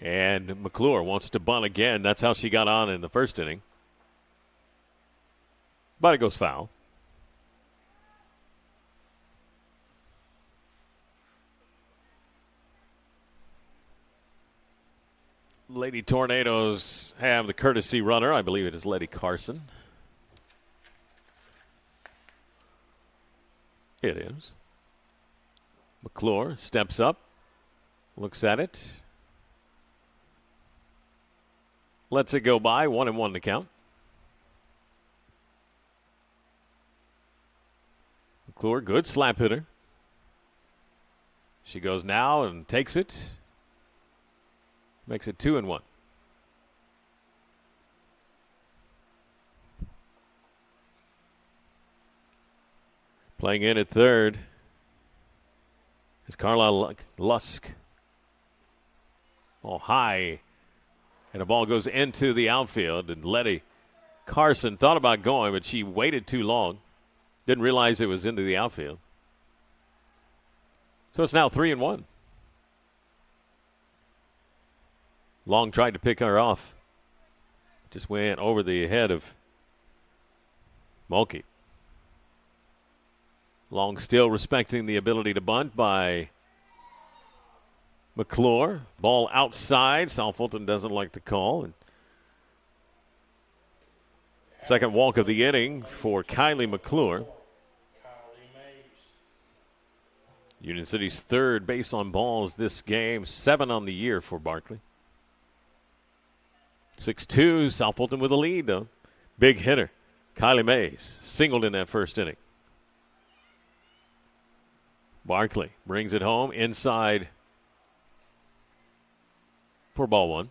And McClure wants to bunt again. That's how she got on in the first inning. But it goes foul. Lady Tornadoes have the courtesy runner. I believe it is Letty Carson. It is. McClure steps up, looks at it, lets it go by. 1-1 to count. McClure, good slap hitter. She goes now and takes it. Makes it 2-1. Playing in at third is Carla Lusk. Ball high, and the ball goes into the outfield. And Letty Carson thought about going, but she waited too long. Didn't realize it was into the outfield. So it's now 3-1. Long tried to pick her off. Just went over the head of Mulkey. Long still respecting the ability to bunt by McClure. Ball outside. South Fulton doesn't like the call. And second walk of the inning for Kylie McClure. Union City's third base on balls this game. 7 on the year for Barkley. 6-2, South Fulton with a lead, though. Big hitter, Kylie Mays, singled in that first inning. Barkley brings it home inside for ball one.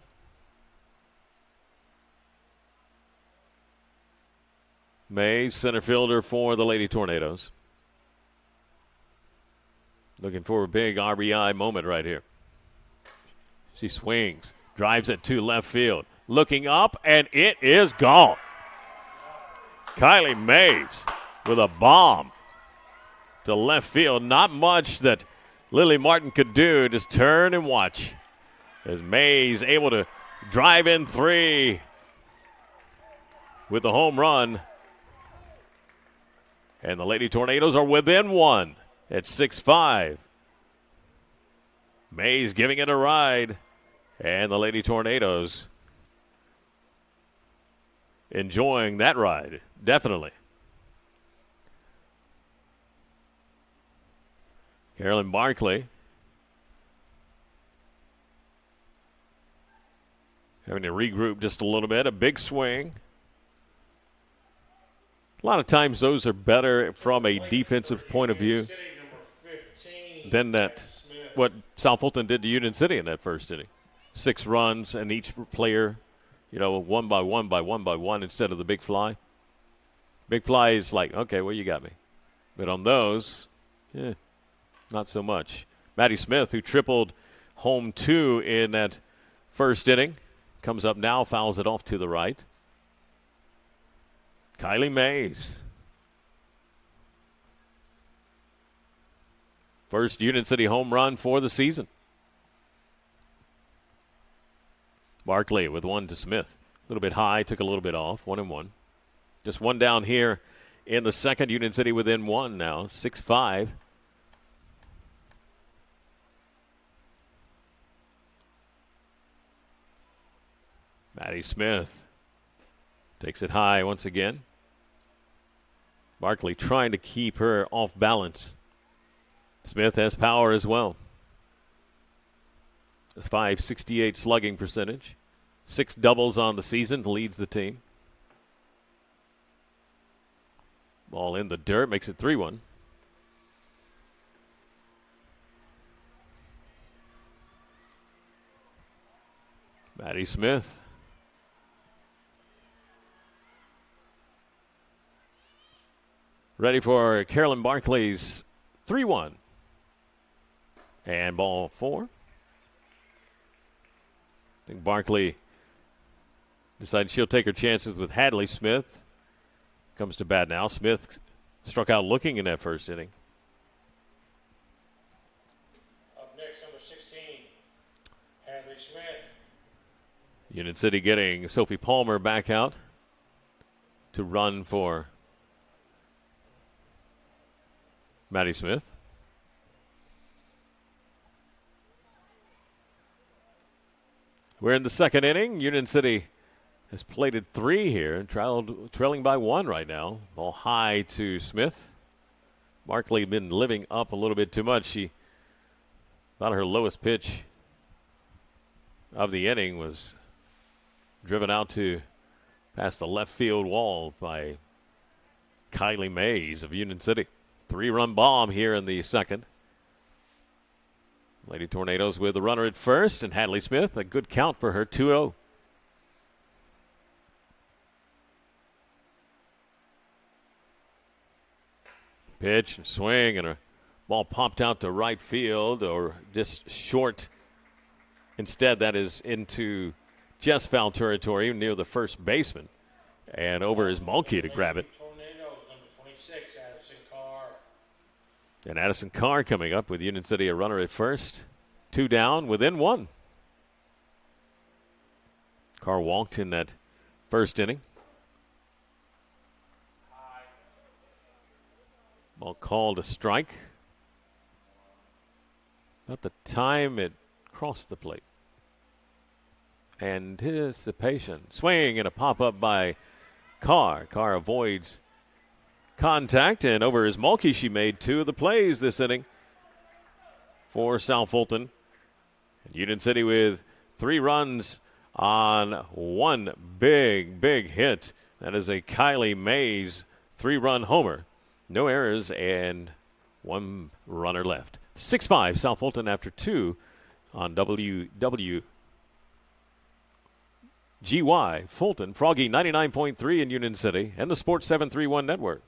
Mays, center fielder for the Lady Tornadoes. Looking for a big RBI moment right here. She swings, drives it to left field. Looking up, and it is gone. Kylie Mays with a bomb to left field. Not much that Lily Martin could do. Just turn and watch as Mays able to drive in 3 with the home run. And the Lady Tornadoes are within 1 at 6-5. Mays giving it a ride. And the Lady Tornadoes enjoying that ride, definitely. Carolyn Barkley having to regroup just a little bit. A big swing. A lot of times those are better from a defensive point of view than what South Fulton did to Union City in that first inning. 6 runs, and each player, one by one instead of the big fly. Big fly is like, okay, well, you got me. But on those, not so much. Maddie Smith, who tripled home 2 in that first inning, comes up now, fouls it off to the right. Kylie Mays. First Union City home run for the season. Barkley with 1 to Smith. A little bit high, took a little bit off. 1-1. Just 1 down here in the second. Union City within 1 now. 6-5. Maddie Smith takes it high once again. Barkley trying to keep her off balance. Smith has power as well. A .568 slugging percentage. 6 doubles on the season, leads the team. Ball in the dirt, makes it 3-1. Maddie Smith. Ready for Carolyn Barkley's 3-1. And ball 4. think Barkley decided she'll take her chances with Hadley Smith. Comes to bat now. Smith struck out looking in that first inning. Up next, number 16, Hadley Smith. Union City getting Sophie Palmer back out to run for Maddie Smith. We're in the second inning. Union City has plated 3 here, trailing by 1 right now. Ball high to Smith. Barkley been living up a little bit too much. She thought her lowest pitch of the inning was driven out to past the left field wall by Kylie Mays of Union City. 3-run bomb here in the second. Lady Tornadoes with the runner at first, and Hadley Smith, a good count for her, 2-0. Pitch and swing, and a ball popped out to right field, or just short. Instead, that is into just foul territory near the first baseman. And over is Mulkey to grab it. Tornadoes, number 26, Addison Carr. And Addison Carr coming up with Union City a runner at first. 2 down within 1. Carr walked in that first inning. Ball called a strike. About the time it crossed the plate. Anticipation. Swing and a pop-up by Carr. Carr avoids contact, and over is Mulkey. She made 2 of the plays this inning for South Fulton. And Union City with 3 runs on 1 big hit. That is a Kylie Mays 3-run homer. No errors and 1 runner left. 6-5 South Fulton after 2 on WWGY Fulton, Froggy 99.3 in Union City, and the Sports 731 Network.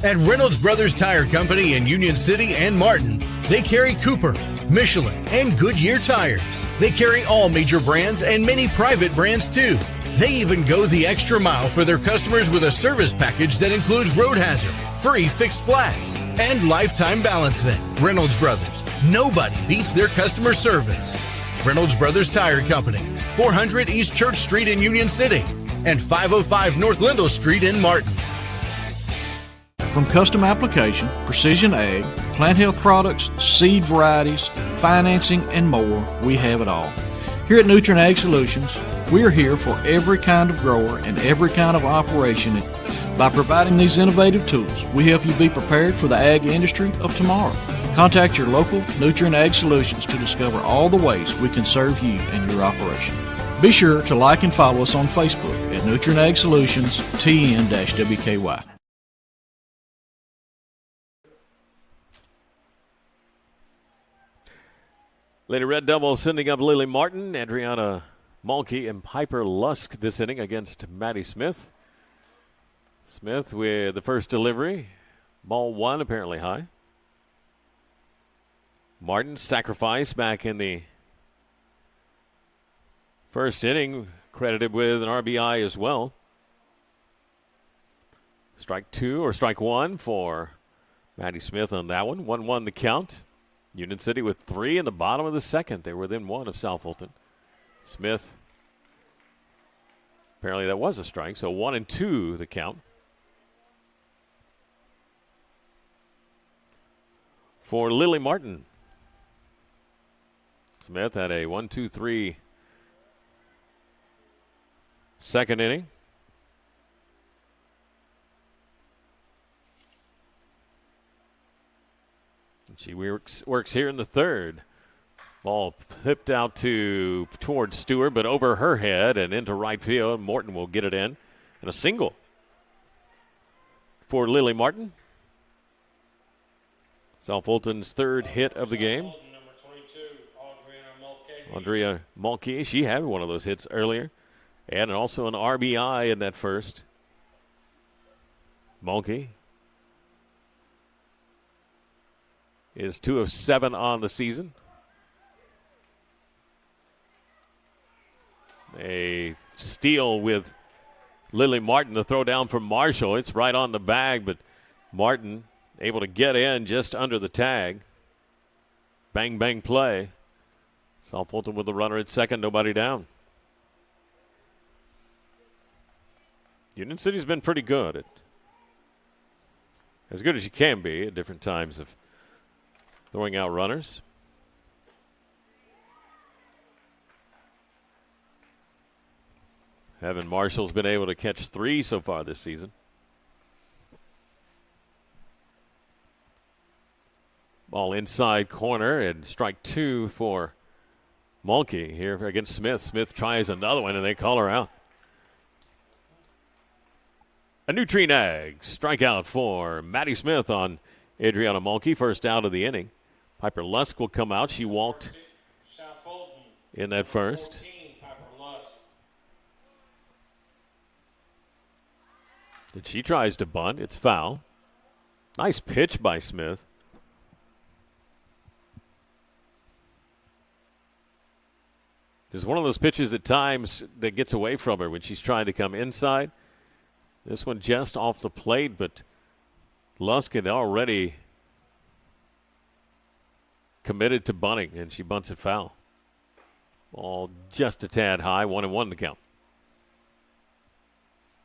At Reynolds Brothers Tire Company in Union City and Martin, they carry Cooper, Michelin, and Goodyear tires. They carry all major brands and many private brands too. They even go the extra mile for their customers with a service package that includes road hazard, free fixed flats, and lifetime balancing. Reynolds Brothers, nobody beats their customer service. Reynolds Brothers Tire Company, 400 East Church Street in Union City, and 505 North Lindell Street in Martin. From custom application, precision ag, plant health products, seed varieties, financing, and more, we have it all. Here at Nutrient Ag Solutions, we are here for every kind of grower and every kind of operation. By providing these innovative tools, we help you be prepared for the ag industry of tomorrow. Contact your local Nutrient Ag Solutions to discover all the ways we can serve you and your operation. Be sure to like and follow us on Facebook at Nutrient Ag Solutions TN-WKY. Lady Red Devils sending up Lily Martin, Adriana Mulkey, and Piper Lusk this inning against Maddie Smith. Smith with the first delivery. Ball 1 apparently high. Martin sacrifice back in the first inning, credited with an RBI as well. Strike 2 or strike 1 for Maddie Smith on that one. 1-1 the count. Union City with 3 in the bottom of the second. They're within 1 of South Fulton. Smith, apparently that was a strike, so 1-2 the count. For Lily Martin. Smith had a 1-2-3 second inning. She works here in the third. Ball pipped out towards Stewart, but over her head and into right field. Morton will get it in. And a single for Lily Martin. South Fulton's third hit of the game. Andrea Mulkey, she had one of those hits earlier. And also an RBI in that first. Mulkey is 2 of 7 on the season. A steal with Lily Martin, the throw down from Marshall. It's right on the bag, but Martin able to get in just under the tag. Bang, bang play. South Fulton with the runner at second, nobody down. Union City's been pretty good. As good as you can be at different times of throwing out runners. Evan Marshall's been able to catch 3 so far this season. Ball inside corner and strike 2 for Mulkey here against Smith. Smith tries another one and they call her out. A Nutrien Ag strikeout for Maddie Smith on Adriana Mulkey. First out of the inning. Piper Lusk will come out. She walked in that first. And she tries to bunt. It's foul. Nice pitch by Smith. There's one of those pitches at times that gets away from her when she's trying to come inside. This one just off the plate, but Lusk had already committed to bunting, and she bunts it foul. Ball just a tad high, 1-1 to count.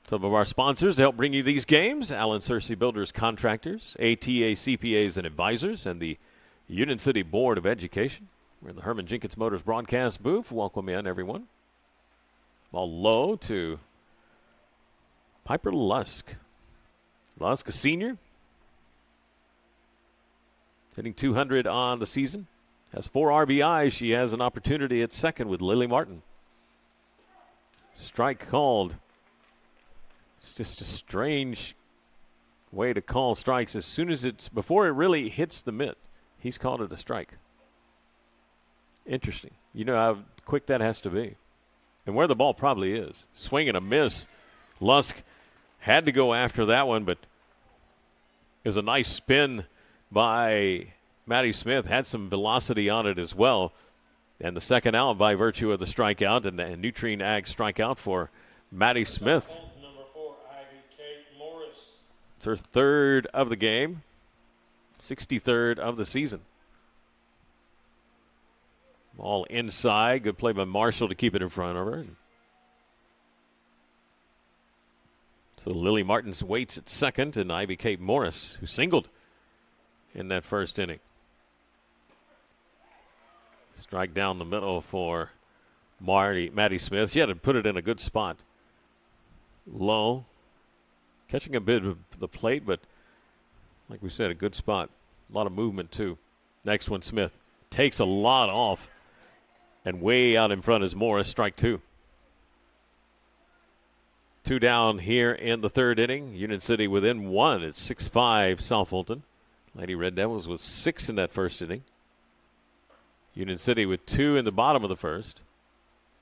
Some of our sponsors to help bring you these games: Allen Searcy Builders Contractors, ATA CPAs and Advisors, and the Union City Board of Education. We're in the Herman Jenkins Motors broadcast booth. Welcome in, everyone. Ball low to Piper Lusk. Lusk, a senior, hitting 200 on the season. Has 4 RBIs. She has an opportunity at second with Lily Martin. Strike called. It's just a strange way to call strikes. As soon as before it really hits the mitt, he's called it a strike. Interesting. You know how quick that has to be. And where the ball probably is. Swing and a miss. Lusk had to go after that one, but it was a nice spin by Maddie Smith. Had some velocity on it as well. And the second out by virtue of the strikeout and Nutrien Ag strikeout for Maddie Smith. It's her 3rd of the game, 63rd of the season. Ball inside. Good play by Marshall to keep it in front of her. So Lily Martin waits at second, and Ivy Kate Morris, who singled in that first inning. Strike down the middle for Maddie Smith. She had to put it in a good spot. Low. Catching a bit of the plate, but like we said, a good spot. A lot of movement, too. Next one, Smith takes a lot off, and way out in front is Morris, strike 2. 2 down here in the 3rd inning. Union City within 1 at 6-5 South Fulton. Lady Red Devils with 6 in that first inning. Union City with 2 in the bottom of the first.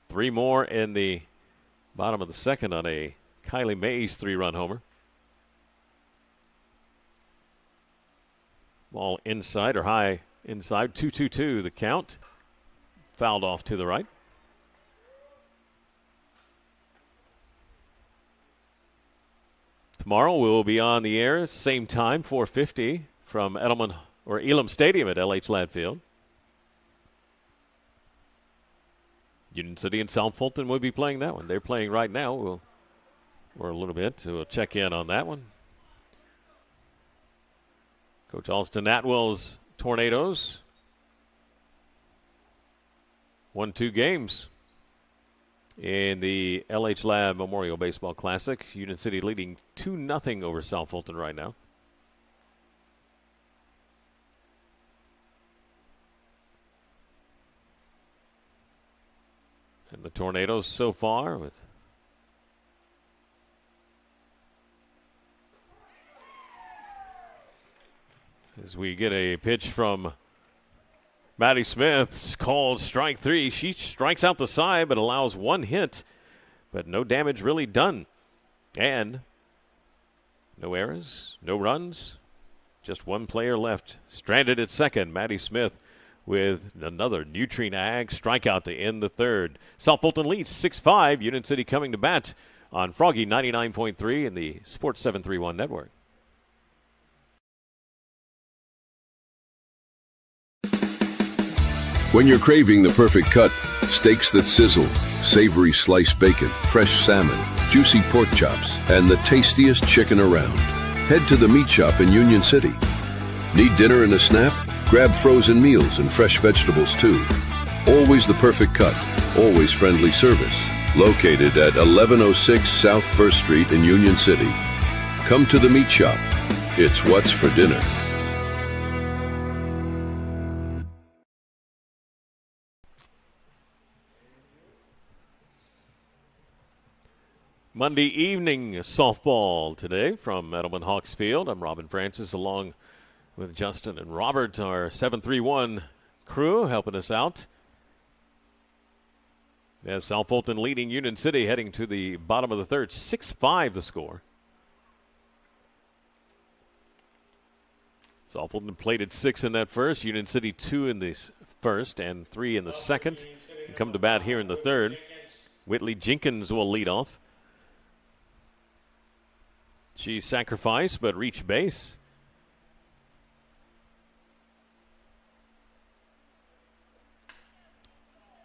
3 more in the bottom of the second on a Kylie Mays 3-run homer. Ball inside or high inside. 2-2-2 the count. Fouled off to the right. Tomorrow we'll be on the air, same time, 4:50 from Elam Stadium at LH Ladd Field. Union City and South Fulton will be playing that one. They're playing right now. Or a little bit. So we'll check in on that one. Coach Alston Atwell's Tornadoes won 2 games in the LH Ladd Memorial Baseball Classic. Union City leading 2-0 over South Fulton right now. And the Tornadoes so far with as we get a pitch from Maddie Smith, called strike 3. She strikes out the side but allows 1 hit, but no damage really done. And no errors, no runs, Just one player left. Stranded at second. Maddie Smith with another Nutrien Ag strikeout to end the third. South Fulton leads 6-5. Union City coming to bat on Froggy 99.3 in the Sports 731 network. When you're craving the perfect cut, steaks that sizzle, savory sliced bacon, fresh salmon, juicy pork chops, and the tastiest chicken around, head to the meat shop in Union City. Need dinner and a snap? Grab frozen meals and fresh vegetables too. Always the perfect cut, always friendly service. Located at 1106 South 1st Street in Union City. Come to the meat shop. It's what's for dinner. Monday evening softball today from Edelman Hawks Field. I'm Robin Francis along with Justin and Robert, our 731 crew, helping us out. As South Fulton leading Union City heading to the bottom of the third. 6-5 the score. South Fulton plated 6 in that first. Union City 2 in the first and 3 in the second. And come to bat here in the third. Whitley Jenkins will lead off. She sacrificed but reached base.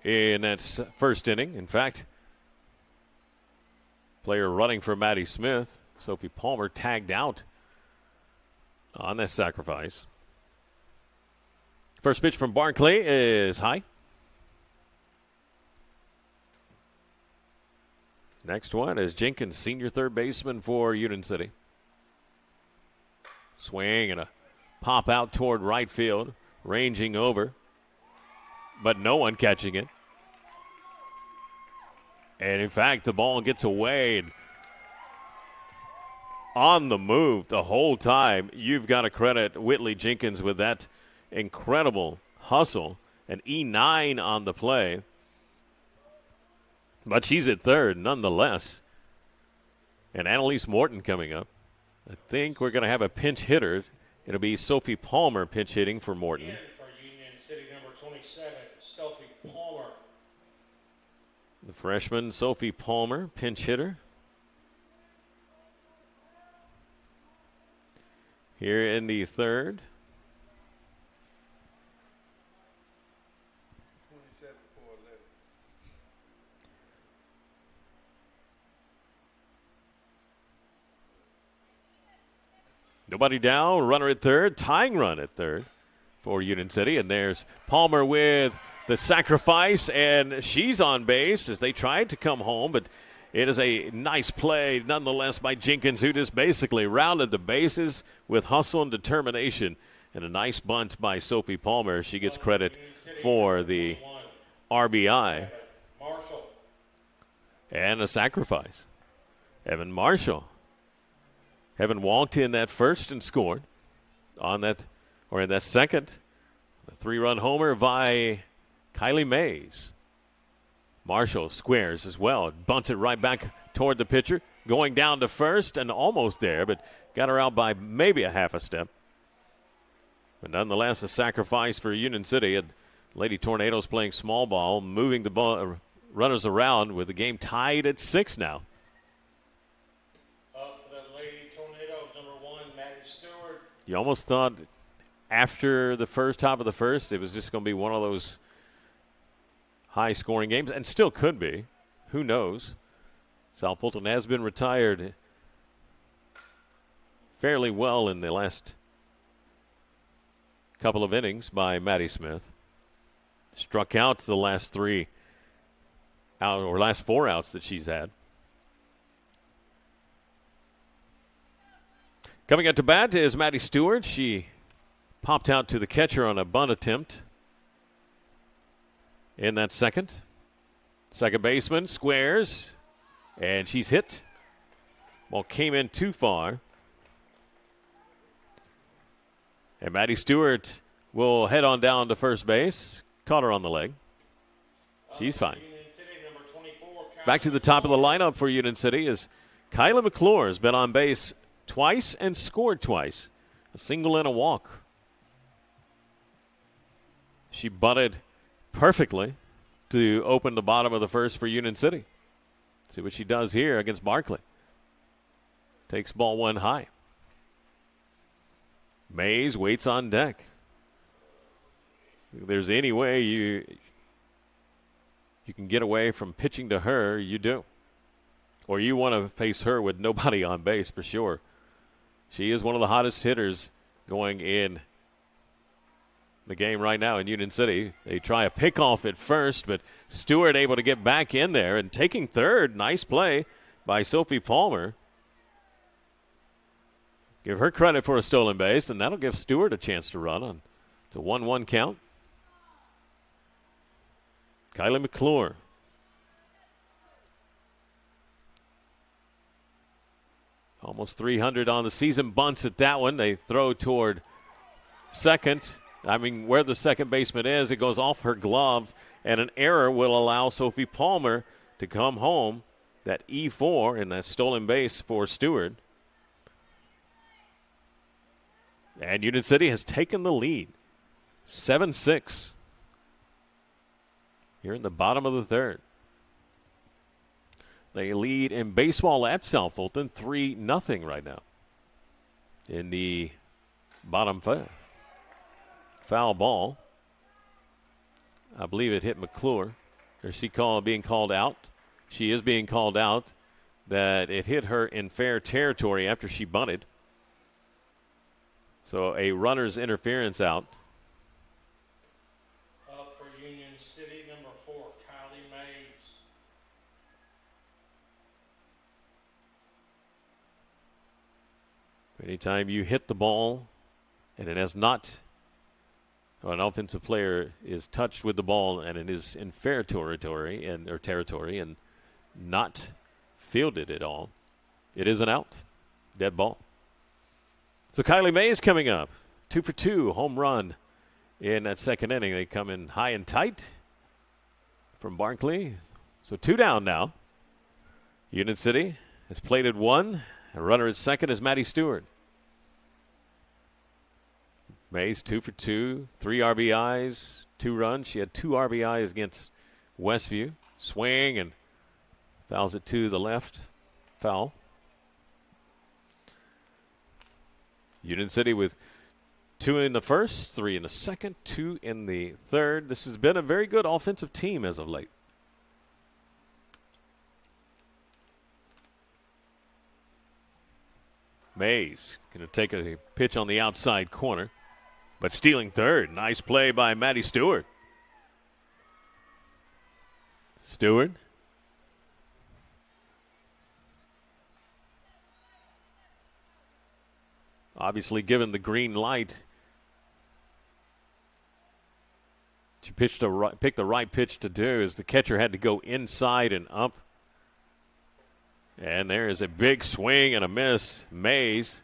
In that first inning, in fact, player running for Maddie Smith, Sophie Palmer, tagged out on that sacrifice. First pitch from Barclay is high. Next one is Jenkins, senior third baseman for Union City. Swing and a pop out toward right field, ranging over, but no one catching it. And in fact, the ball gets away. On the move the whole time. You've got to credit Whitley Jenkins with that incredible hustle. An E9 on the play. But she's at third nonetheless. And Annalise Morton coming up. I think we're going to have a pinch hitter. It'll be Sophie Palmer pinch hitting for Morton. In for Union City, number 27, Sophie Palmer. The freshman, Sophie Palmer, pinch hitter. Here in the third. Nobody down, runner at third, tying run at third for Union City. And there's Palmer with the sacrifice, and she's on base as they tried to come home, but it is a nice play nonetheless by Jenkins, who just basically rounded the bases with hustle and determination. And a nice bunt by Sophie Palmer. She gets credit for the RBI. And a sacrifice. Evan Marshall. Evan walked in that first and scored on that, or in that second. A 3-run homer by Kylie Mays. Marshall squares as well. Bunts it right back toward the pitcher. Going down to first and almost there, but got her out by maybe a half a step. But nonetheless, a sacrifice for Union City. And Lady Tornadoes playing small ball, moving the ball, runners around with the game tied at 6 now. You almost thought after the top of the first, it was just going to be one of those high-scoring games, and still could be. Who knows? South Fulton has been retired fairly well in the last couple of innings by Maddie Smith. Struck out the last 3 out, or last 4 outs that she's had. Coming up to bat is Maddie Stewart. She popped out to the catcher on a bunt attempt in that second. Second baseman squares, and she's hit. Ball came in too far. And Maddie Stewart will head on down to first base. Caught her on the leg. She's fine. Back to the top of the lineup for Union City is Kyla McClure. Has been on base twice and scored twice A single and a walk. She bunted perfectly to open the bottom of the first for Union City. See what she does here against Barkley. Takes ball one high. Mays waits on deck. If there's any way you can get away from pitching to her, you do. Or you want to face her with nobody on base for sure. She is one of the hottest hitters going in the game right now in Union City. They try a pickoff at first, but Stewart able to get back in there and taking third. Nice play by Sophie Palmer. Give her credit for a stolen base, and that'll give Stewart a chance to run on to 1-1 count. Kylie McClure. Almost 300 on the season. Bunts at that one. They throw toward second. Where the second baseman is, it goes off her glove, and an error will allow Sophie Palmer to come home. That E4 and that stolen base for Stewart. And Union City has taken the lead. 7-6. Here in the bottom of the third. They lead in baseball at South Fulton 3-0 right now. In the bottom fifth. Foul ball. I believe it hit McClure. Or she being called out. She is being called out that it hit her in fair territory after she bunted. So a runner's interference out. Up for Union City, number 4, Kylie Mays. Anytime you hit the ball and it has not, or an offensive player is touched with the ball and it is in fair territory and not fielded at all, it is an out. Dead ball. So Kylie Mays coming up. 2 for 2, home run in that second inning. They come in high and tight from Barkley. So 2 down now. Union City has plated 1. A runner at second is Maddie Stewart. Mays 2 for 2, 3 RBIs, 2 runs. She had 2 RBIs against Westview. Swing and fouls it to the left. Foul. Union City with 2 in the first, 3 in the second, 2 in the third. This has been a very good offensive team as of late. Mays going to take a pitch on the outside corner, but stealing third. Nice play by Maddie Stewart. Stewart. Obviously given the green light. She picked the right pitch to do as the catcher had to go inside and up. And there is a big swing and a miss. Mays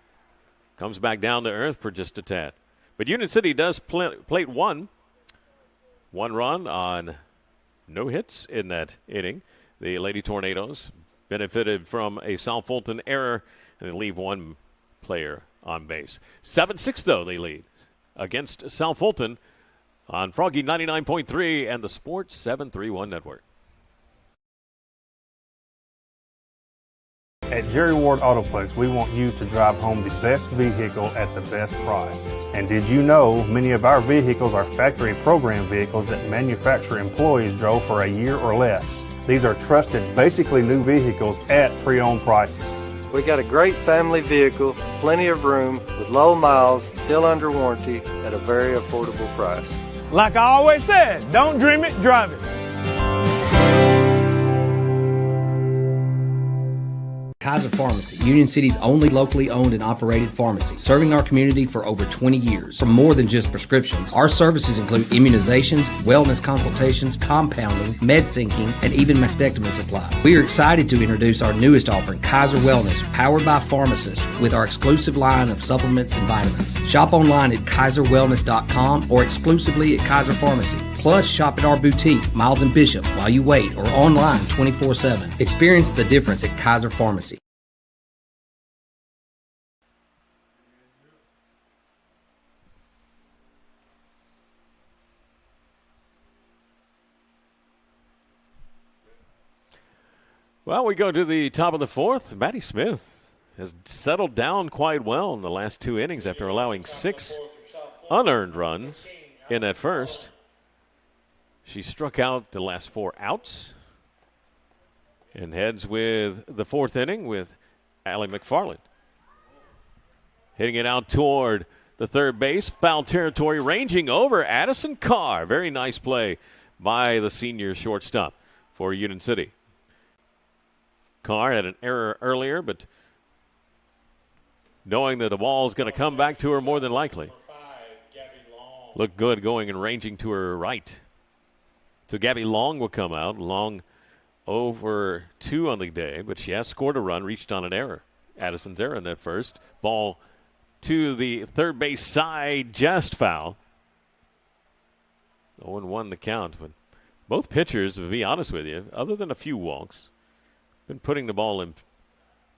comes back down to earth for just a tad. But Union City does plate 1. 1 run on no hits in that inning. The Lady Tornadoes benefited from a South Fulton error, and they leave 1 player on base. 7-6, though, they lead against South Fulton on Froggy 99.3 and the Sports 731 Network. At Jerry Ward Autoplex, we want you to drive home the best vehicle at the best price. And did you know many of our vehicles are factory program vehicles that manufacturer employees drove for a year or less? These are trusted, basically new vehicles at pre-owned prices. We got a great family vehicle, plenty of room, with low miles, still under warranty, at a very affordable price. Like I always said, don't dream it, drive it. Kaiser Pharmacy, Union City's only locally owned and operated pharmacy, serving our community for over 20 years. For more than just prescriptions, our services include immunizations, wellness consultations, compounding, med syncing, and even mastectomy supplies. We are excited to introduce our newest offering, Kaiser Wellness, powered by pharmacists, with our exclusive line of supplements and vitamins. Shop online at kaiserwellness.com or exclusively at Kaiser Pharmacy. Plus, shop at our boutique, Miles and Bishop, while you wait, or online 24/7. Experience the difference at Kaiser Pharmacy. Well, we go to the top of the fourth. Maddie Smith has settled down quite well in the last 2 innings after allowing 6 unearned runs in that first. She struck out the last 4 outs and heads with the 4th inning with Allie McFarland. Hitting it out toward the third base, foul territory, ranging over Addison Carr. Very nice play by the senior shortstop for Union City. Carr had an error earlier, but knowing that the ball is going to come back to her more than likely. Looked good going and ranging to her right. So Gabby Long will come out. Long over 2 on the day, but she has scored a run, reached on an error. Addison's error in that first. Ball to the third base side, just foul. 0-1 the count. But both pitchers, to be honest with you, other than a few walks, been putting the ball in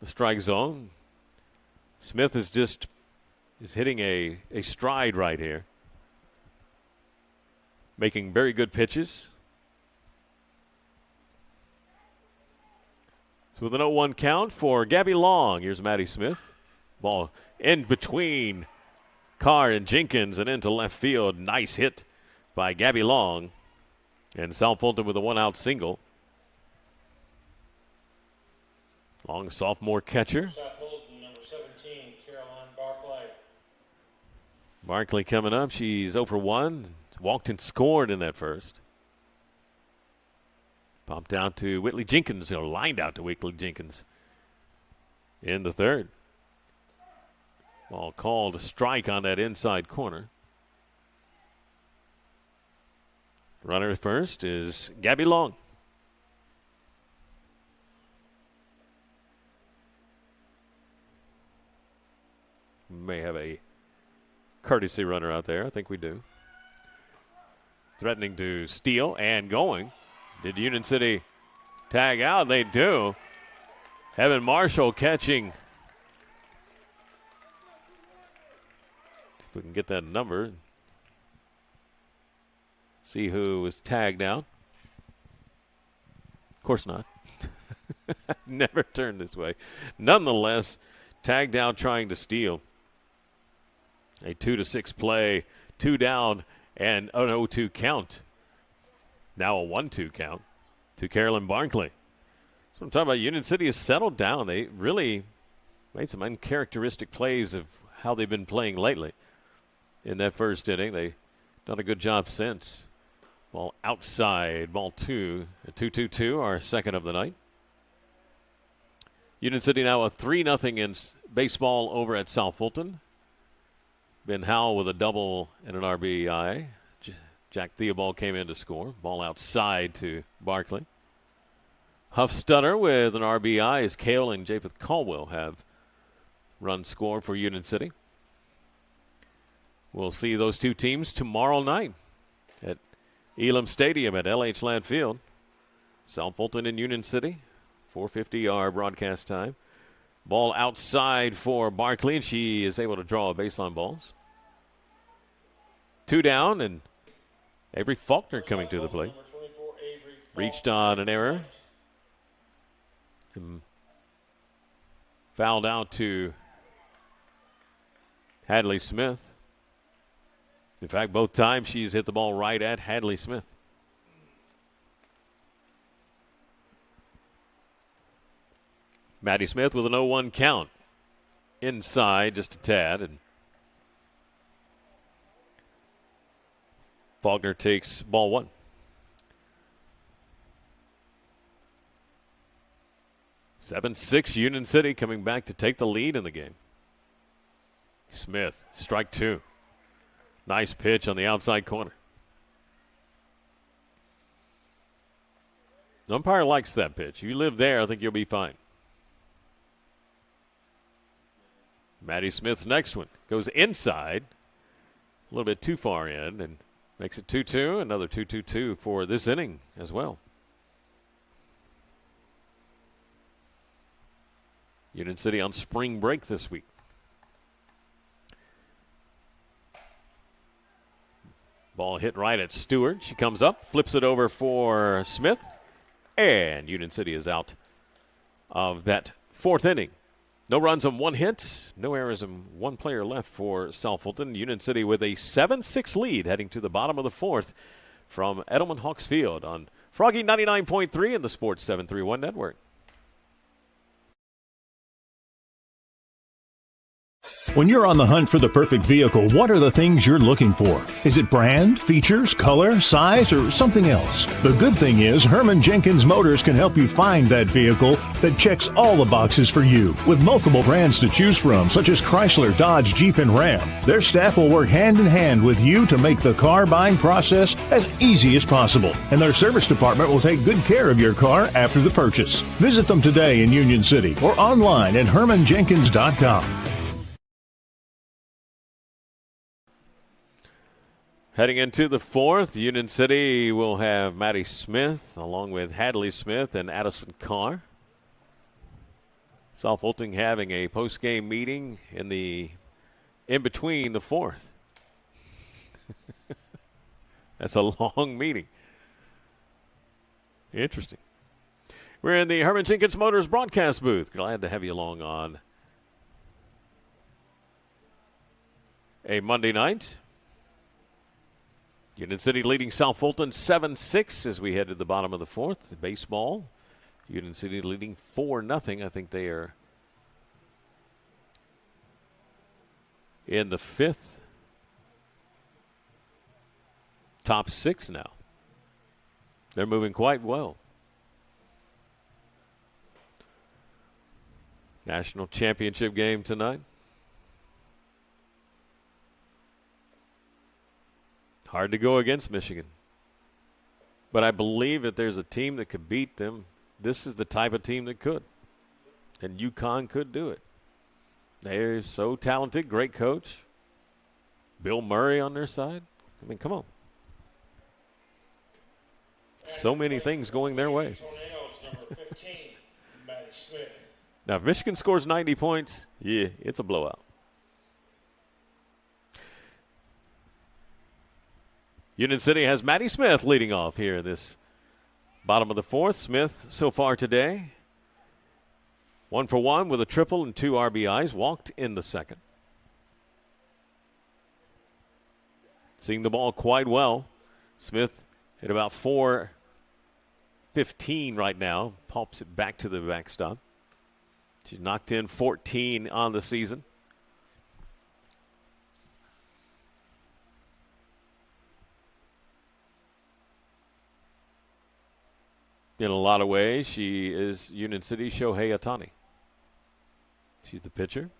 the strike zone. Smith is hitting a stride right here. Making very good pitches. So with an 0-1 count for Gabby Long, here's Maddie Smith. Ball in between Carr and Jenkins and into left field. Nice hit by Gabby Long. And South Fulton with a 1-out single. Long sophomore catcher. South Fulton, number 17, Caroline Barclay. Barclay coming up. She's 0-for-1. Walked and scored in that first. Popped out to Whitley Jenkins, or lined out to Whitley Jenkins in the third. Ball called a strike on that inside corner. Runner at first is Gabby Long. May have a courtesy runner out there. I think we do. Threatening to steal and going. Did Union City tag out? They do. Evan Marshall catching. If we can get that number. See who was tagged out. Of course not. Never turned this way. Nonetheless, tagged out trying to steal. A 2-6 play, 2 down, and an 0-2 count. Now a 1-2 count to Carolyn Barclay. So I'm talking about. Union City has settled down. They really made some uncharacteristic plays of how they've been playing lately. In that first inning, they've done a good job since. Ball outside, ball 2. A 2-2-2, our second of the night. Union City now a 3-0 in baseball over at South Fulton. Ben Howell with a double and an RBI. Jack Theobald came in to score. Ball outside to Barclay. Huff Stunner with an RBI as Cale and Japheth Caldwell have run scored for Union City. We'll see those two teams tomorrow night at Elam Stadium at LH Land Field. South Fulton and Union City. 4:50 our broadcast time. Ball outside for Barclay, and she is able to draw a base on balls. 2 down, and Avery Faulkner coming to the plate. Reached on an error. And fouled out to Hadley Smith. In fact, both times she's hit the ball right at Hadley Smith. Maddie Smith with an 0-1 count. Inside just a tad, and Faulkner takes ball 1. Seven 6 Union City coming back to take the lead in the game. Smith, strike 2. Nice pitch on the outside corner. The umpire likes that pitch. You live there, I think you'll be fine. Maddie Smith's next one goes inside, a little bit too far in, and makes it 2-2. Another 2-2-2 for this inning as well. Union City on spring break this week. Ball hit right at Stewart. She comes up, flips it over for Smith, and Union City is out of that fourth inning. No runs on one hit, no errors, and one player left for South Fulton. Union City with a 7-6 lead heading to the bottom of the fourth from Edelman Hawks Field on Froggy 99.3 and the Sports 731 Network. When you're on the hunt for the perfect vehicle, what are the things you're looking for? Is it brand, features, color, size, or something else? The good thing is Herman Jenkins Motors can help you find that vehicle that checks all the boxes for you. With multiple brands to choose from, such as Chrysler, Dodge, Jeep, and Ram, their staff will work hand in hand with you to make the car buying process as easy as possible. And their service department will take good care of your car after the purchase. Visit them today in Union City or online at hermanjenkins.com. Heading into the fourth, Union City will have Maddie Smith along with Hadley Smith and Addison Carr. South Fulton having a post-game meeting in between the fourth. That's a long meeting. Interesting. We're in the Herman Jenkins Motors broadcast booth. Glad to have you along on a Monday night. Union City leading South Fulton 7-6 as we head to the bottom of the fourth. Baseball, Union City leading 4-0. I think they are in the fifth. Top six now. They're moving quite well. National championship game tonight. Hard to go against Michigan. But I believe that there's a team that could beat them. This is the type of team that could. And UConn could do it. They're so talented, great coach. Bill Murray on their side. I mean, come on. So many things going their way. Now, if Michigan scores 90 points, yeah, it's a blowout. Union City has Maddie Smith leading off here in this bottom of the fourth. Smith so far today, 1 for 1 with a triple and 2 RBIs, walked in the second. Seeing the ball quite well. Smith hit about 415 right now, pops it back to the backstop. She's knocked in 14 on the season. In a lot of ways, she is Union City Shohei Ohtani. She's the pitcher.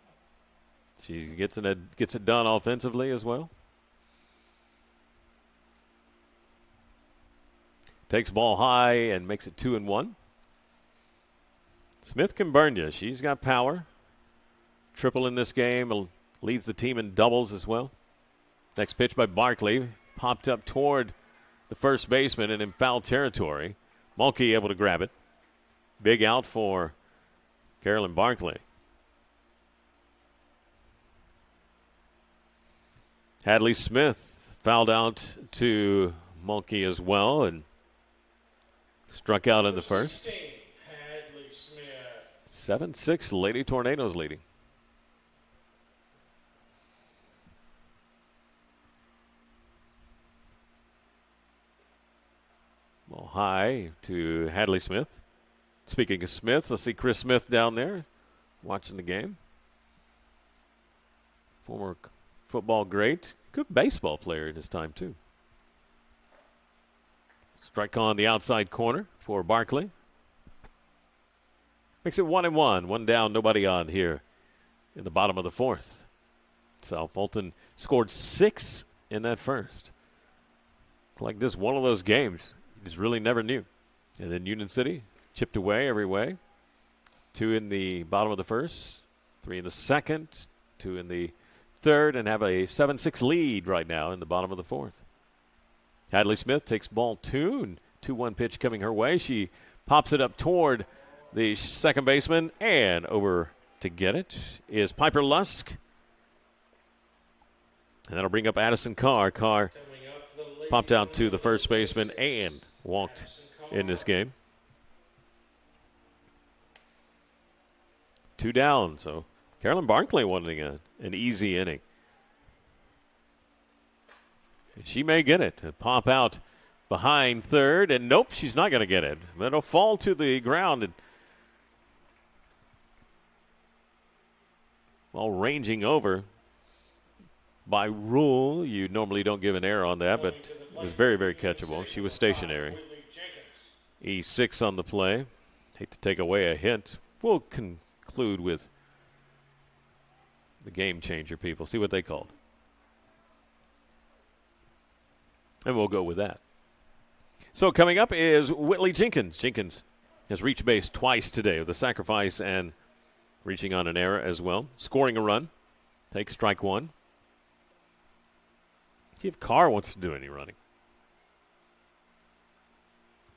She gets it done offensively as well. Takes ball high and makes it 2-1. Smith can burn you. She's got power. Triple in this game. Leads the team in doubles as well. Next pitch by Barkley. Popped up toward the first baseman and in foul territory. Mulkey able to grab it. Big out for Carolyn Barkley. Hadley Smith fouled out to Mulkey as well and struck out in the first. 7-6, Lady Tornadoes leading. Well, high to Hadley Smith. Speaking of Smith, let's see Chris Smith down there watching the game. Former football great. Good baseball player in his time, too. Strike on the outside corner for Barkley. Makes it 1-1. One down, nobody on here in the bottom of the fourth. South Fulton scored 6 in that first. Like this, one of those games. Just really never knew. And then Union City chipped away every way. 2 in the bottom of the first, 3 in the second, 2 in the third, and have a 7-6 lead right now in the bottom of the fourth. Hadley Smith takes ball 2, and 2-1 pitch coming her way. She pops it up toward the second baseman, and over to get it is Piper Lusk. And that'll bring up Addison Carr. Carr popped out to the first baseman and walked in this game. 2 down. So Carolyn Barkley wanting an easy inning. And she may get it and pop out behind third. And nope, she's not going to get it. It'll fall to the ground. And while ranging over, by rule, you normally don't give an error on that, but it was very, very catchable. She was stationary. E6 on the play. Hate to take away a hint. We'll conclude with the game changer people. See what they called. And we'll go with that. So coming up is Whitley Jenkins. Jenkins has reached base twice today with a sacrifice and reaching on an error as well. Scoring a run. Takes strike one. See if Carr wants to do any running.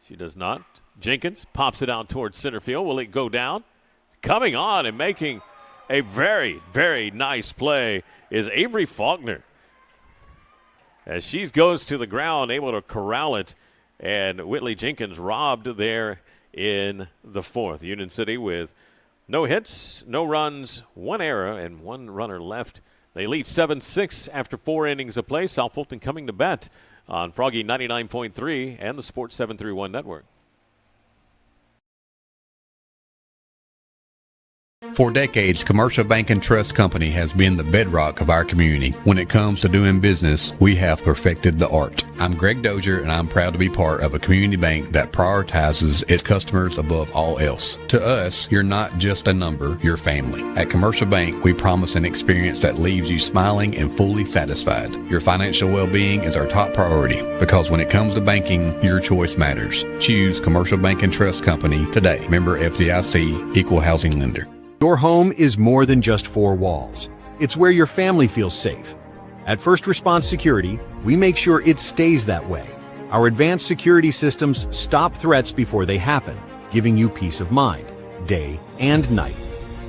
She does not. Jenkins pops it out towards center field. Will it go down? Coming on and making a very, very nice play is Avery Faulkner. As she goes to the ground, able to corral it, and Whitley Jenkins robbed there in the fourth. Union City with no hits, no runs, 1 error, and 1 runner left. They lead 7-6 after 4 innings of play. South Fulton coming to bat on Froggy 99.3 and the Sports 731 Network. For decades, Commercial Bank and Trust Company has been the bedrock of our community. When it comes to doing business, we have perfected the art. I'm Greg Dozier, and I'm proud to be part of a community bank that prioritizes its customers above all else. To us, you're not just a number, you're family. At Commercial Bank, we promise an experience that leaves you smiling and fully satisfied. Your financial well-being is our top priority, because when it comes to banking, your choice matters. Choose Commercial Bank and Trust Company today. Member FDIC, Equal Housing Lender. Your home is more than just 4 walls. It's where your family feels safe. At First Response Security, we make sure it stays that way. Our advanced security systems stop threats before they happen, giving you peace of mind, day and night.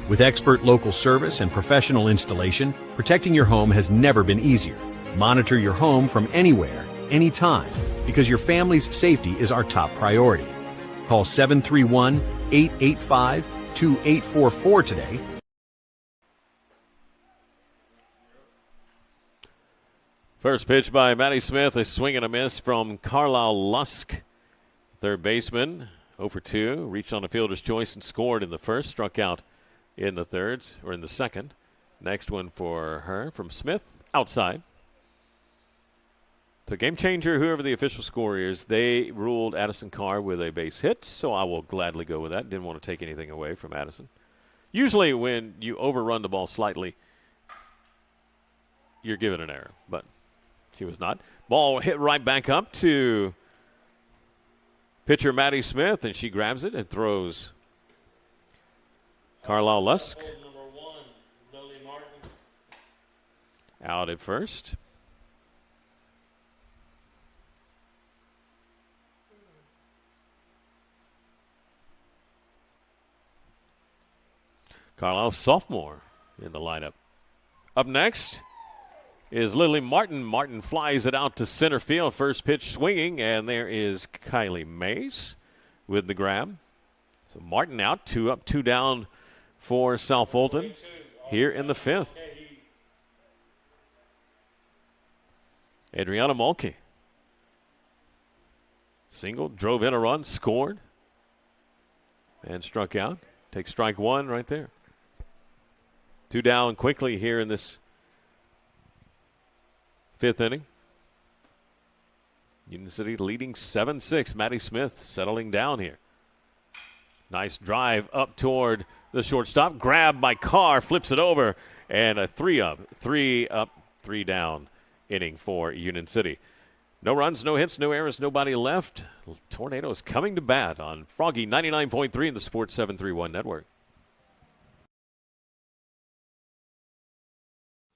With expert local service and professional installation, protecting your home has never been easier. Monitor your home from anywhere, anytime, because your family's safety is our top priority. Call 731-885-2844 today. First pitch by Maddie Smith, a swing and a miss from Carlisle Lusk. Third baseman, 0 for 2, reached on a fielder's choice and scored in the first, struck out in the thirds, or in the second. Next one for her from Smith, outside. So game changer, whoever the official score is, they ruled Addison Carr with a base hit, so I will gladly go with that. Didn't want to take anything away from Addison. Usually when you overrun the ball slightly, you're given an error, but she was not. Ball hit right back up to pitcher Maddie Smith, and she grabs it and throws Carlisle Lusk out at first. Carlisle sophomore in the lineup. Up next is Lily Martin. Martin flies it out to center field. First pitch swinging, and there is Kylie Mays with the grab. So Martin out, 2 up, 2 down for South Fulton here in the fifth. Adriana Mulkey. Single, drove in a run, scored, and struck out. Takes strike one right there. 2 down quickly here in this fifth inning. Union City leading 7-6. Maddie Smith settling down here. Nice drive up toward the shortstop. Grab by Carr, flips it over, and a 3 up, 3 down inning for Union City. No runs, no hits, no errors, nobody left. Tornadoes coming to bat on Froggy 99.3 in the Sports 731 Network.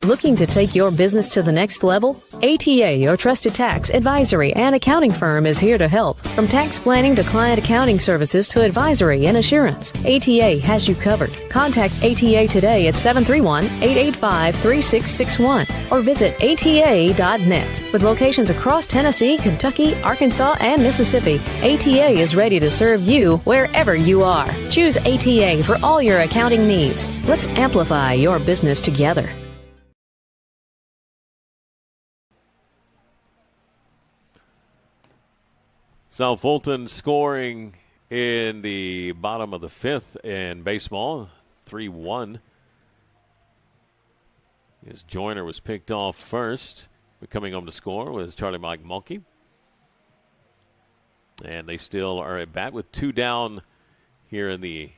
Looking to take your business to the next level? ATA, your trusted tax, advisory, and accounting firm, is here to help. From tax planning to client accounting services to advisory and assurance, ATA has you covered. Contact ATA today at 731-885-3661 or visit ATA.net. With locations across Tennessee, Kentucky, Arkansas, and Mississippi, ATA is ready to serve you wherever you are. Choose ATA for all your accounting needs. Let's amplify your business together. South Fulton scoring in the bottom of the fifth in baseball, 3-1. As Joyner was picked off first, but coming home to score was Charlie Mike Mulkey. And they still are at bat with 2 down here in the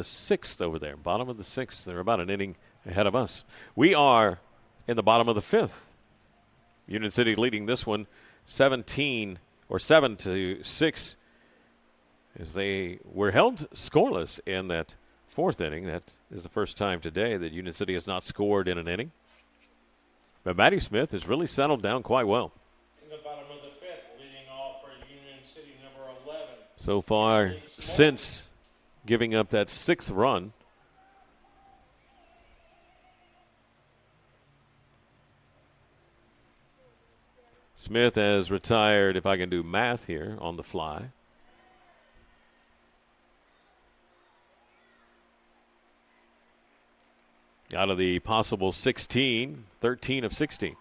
sixth over there. Bottom of the sixth. They're about an inning ahead of us. We are in the bottom of the fifth. Union City leading this one 7-6 as they were held scoreless in that fourth inning. That is the first time today that Union City has not scored in an inning. But Matty Smith has really settled down quite well. In the bottom of the fifth, leading off for Union City, number 11. So far, since giving up that 6th run. Smith has retired, if I can do math here on the fly. Out of the possible 16, 13 of 16.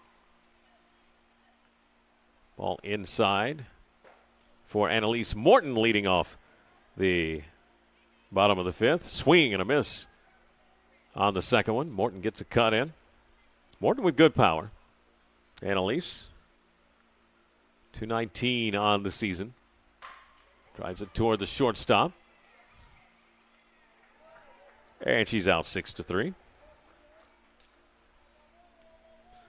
Ball inside for Annalise Morton leading off the bottom of the fifth. Swing and a miss on the second one. Morton gets a cut in. Morton with good power. Annalise, 219 on the season. Drives it toward the shortstop. And she's out 6-3.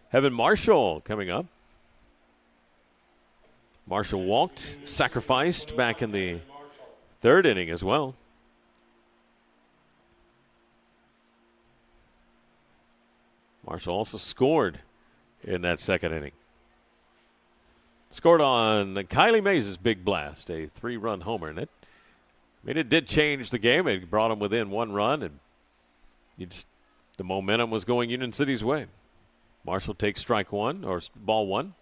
Heaven Marshall coming up. Marshall walked, sacrificed back in the third inning as well. Marshall also scored in that second inning. Scored on Kylie Mays' big blast, a 3-run homer in it. I mean, it did change the game. It brought them within 1 run, and the momentum was going Union City's way. Marshall takes strike 1, or ball 1.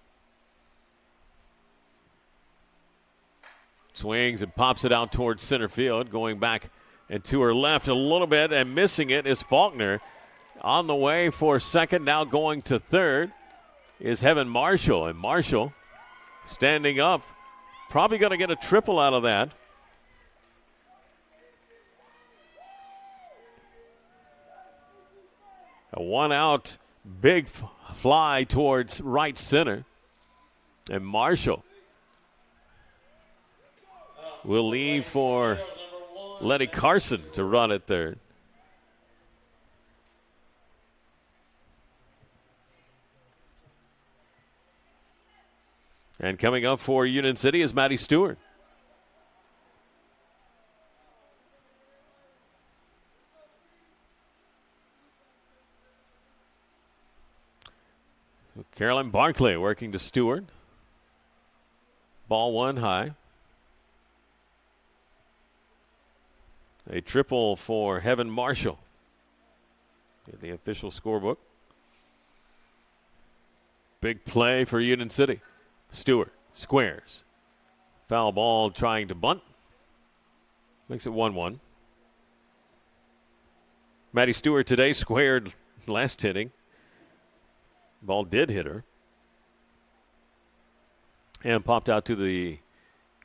Swings and pops it out towards center field. Going back and to her left a little bit and missing it is Faulkner. On the way for second, now going to third is Heaven Marshall. And Marshall standing up, probably going to get a triple out of that. A 1-out big fly towards right center. And Marshall will leave for Letty Carson to run at third. And coming up for Union City is Maddie Stewart. Carolyn Barclay working to Stewart. Ball 1 high. A triple for Heaven Marshall in the official scorebook. Big play for Union City. Stewart squares. Foul ball trying to bunt. Makes it 1-1. Maddie Stewart today squared last inning. Ball did hit her. And popped out to the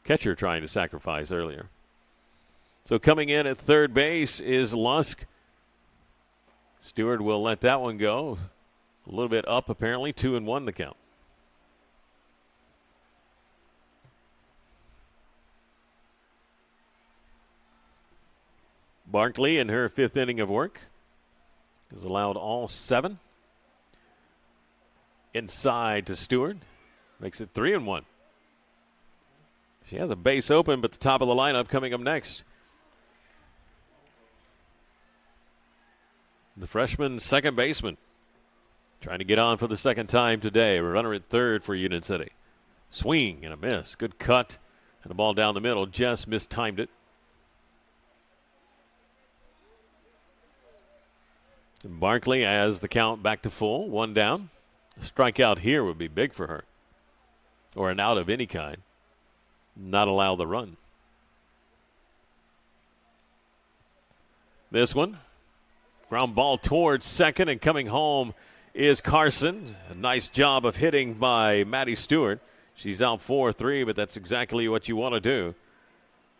catcher trying to sacrifice earlier. So coming in at third base is Lusk. Stewart will let that one go. A little bit up apparently. 2-1 the count. Barkley in her 5th inning of work has allowed all 7. Inside to Stewart. Makes it 3-1. She has a base open, but the top of the lineup coming up next. The freshman second baseman, trying to get on for the second time today. Runner at third for Union City. Swing and a miss. Good cut. And the ball down the middle. Just mistimed it. And Barkley has the count back to full. One down. A strikeout here would be big for her. Or an out of any kind. Not allow the run. This one. Ground ball towards second, and coming home is Carson. A nice job of hitting by Maddie Stewart. She's out 4-3, but that's exactly what you want to do.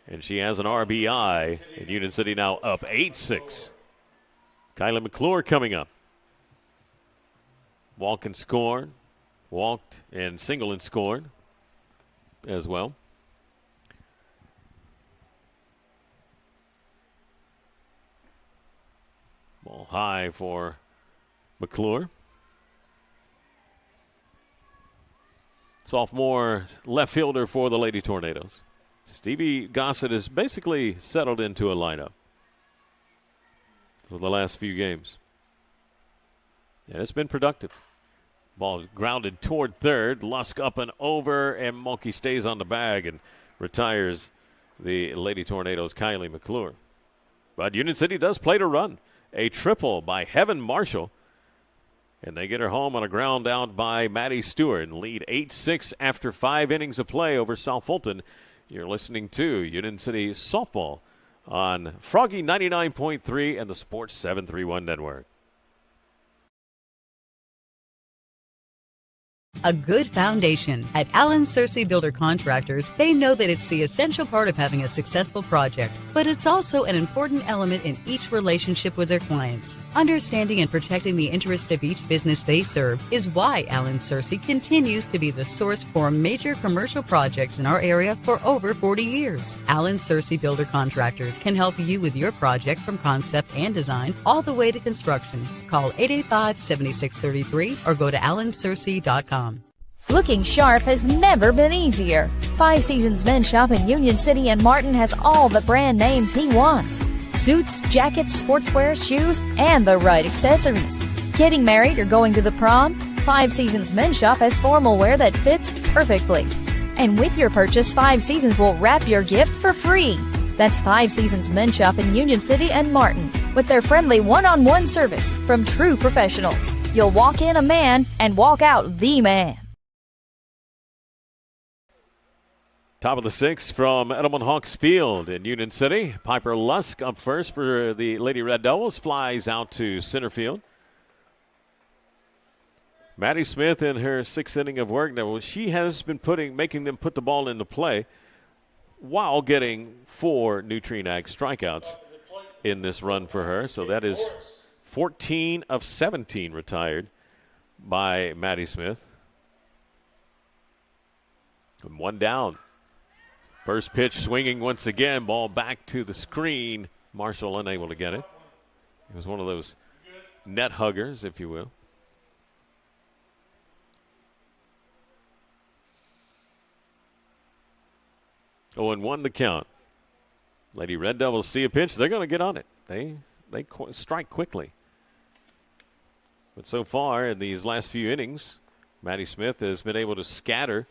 And she has an RBI, and Union City now up 8-6. Kylie McClure coming up. Walk and scored. Walked and single and scored as well. Ball high for McClure. Sophomore left fielder for the Lady Tornadoes. Stevie Gossett has basically settled into a lineup for the last few games. And it's been productive. Ball grounded toward third. Lusk up and over, and Mulkey stays on the bag and retires the Lady Tornadoes' Kylie McClure. But Union City does play to run. A triple by Heaven Marshall. And they get her home on a ground out by Maddie Stewart and lead 8-6 after 5 innings of play over South Fulton. You're listening to Union City Softball on Froggy 99.3 and the Sports 731 Network. A good foundation. At Allen Searcy Builder Contractors, they know that it's the essential part of having a successful project, but it's also an important element in each relationship with their clients. Understanding and protecting the interests of each business they serve is why Allen Searcy continues to be the source for major commercial projects in our area for over 40 years. Allen Searcy Builder Contractors can help you with your project from concept and design all the way to construction. Call 885-7633 or go to allensearcy.com. Looking sharp has never been easier. 5 Seasons Men's Shop in Union City and Martin has all the brand names he wants. Suits, jackets, sportswear, shoes, and the right accessories. Getting married or going to the prom? 5 Seasons Men's Shop has formal wear that fits perfectly. And with your purchase, 5 Seasons will wrap your gift for free. That's 5 Seasons Men's Shop in Union City and Martin with their friendly one-on-one service from true professionals. You'll walk in a man and walk out the man. Top of the 6th from Edelman Hawks Field in Union City. Piper Lusk up first for the Lady Red Devils. Flies out to center field. Maddie Smith in her 6th inning of work. Now, she has been making them put the ball into play while getting 4 Nutrien Ag strikeouts in this run for her. So that is 14 of 17 retired by Maddie Smith. And 1 down. First pitch swinging once again. Ball back to the screen. Marshall unable to get it. It was one of those net huggers, if you will. Oh, and 1 the count. Lady Red Devils see a pitch. They're going to get on it. They strike quickly. But so far in these last few innings, Maddie Smith has been able to scatter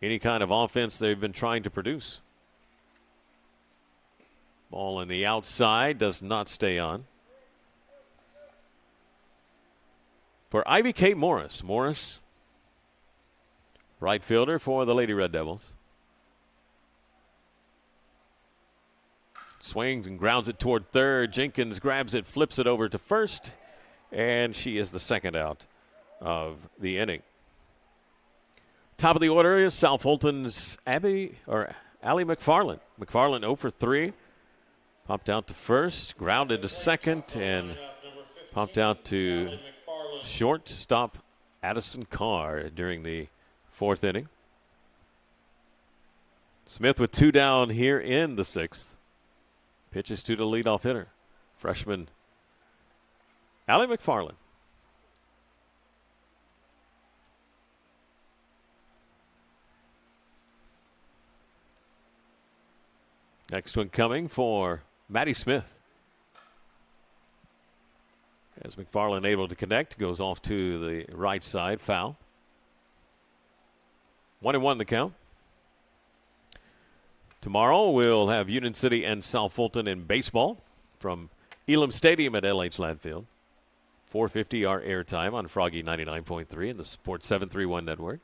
any kind of offense they've been trying to produce. Ball on the outside does not stay on. For Ivy Kate Morris. Morris, right fielder for the Lady Red Devils. Swings and grounds it toward third. Jenkins grabs it, flips it over to first, and she is the second out of the inning. Top of the order is South Fulton's Allie McFarland. McFarland 0 for 3. Popped out to first, grounded to second, and popped out to shortstop Addison Carr during the 4th inning. Smith with 2 down here in the 6th. Pitches to the leadoff hitter, freshman Allie McFarland. Next one coming for Maddie Smith. As McFarland able to connect, goes off to the right side, foul. 1-1 the count. Tomorrow we'll have Union City and South Fulton in baseball from Elam Stadium at LH Landfield. 4:50 our airtime on Froggy 99.3 and the Sports 731 network.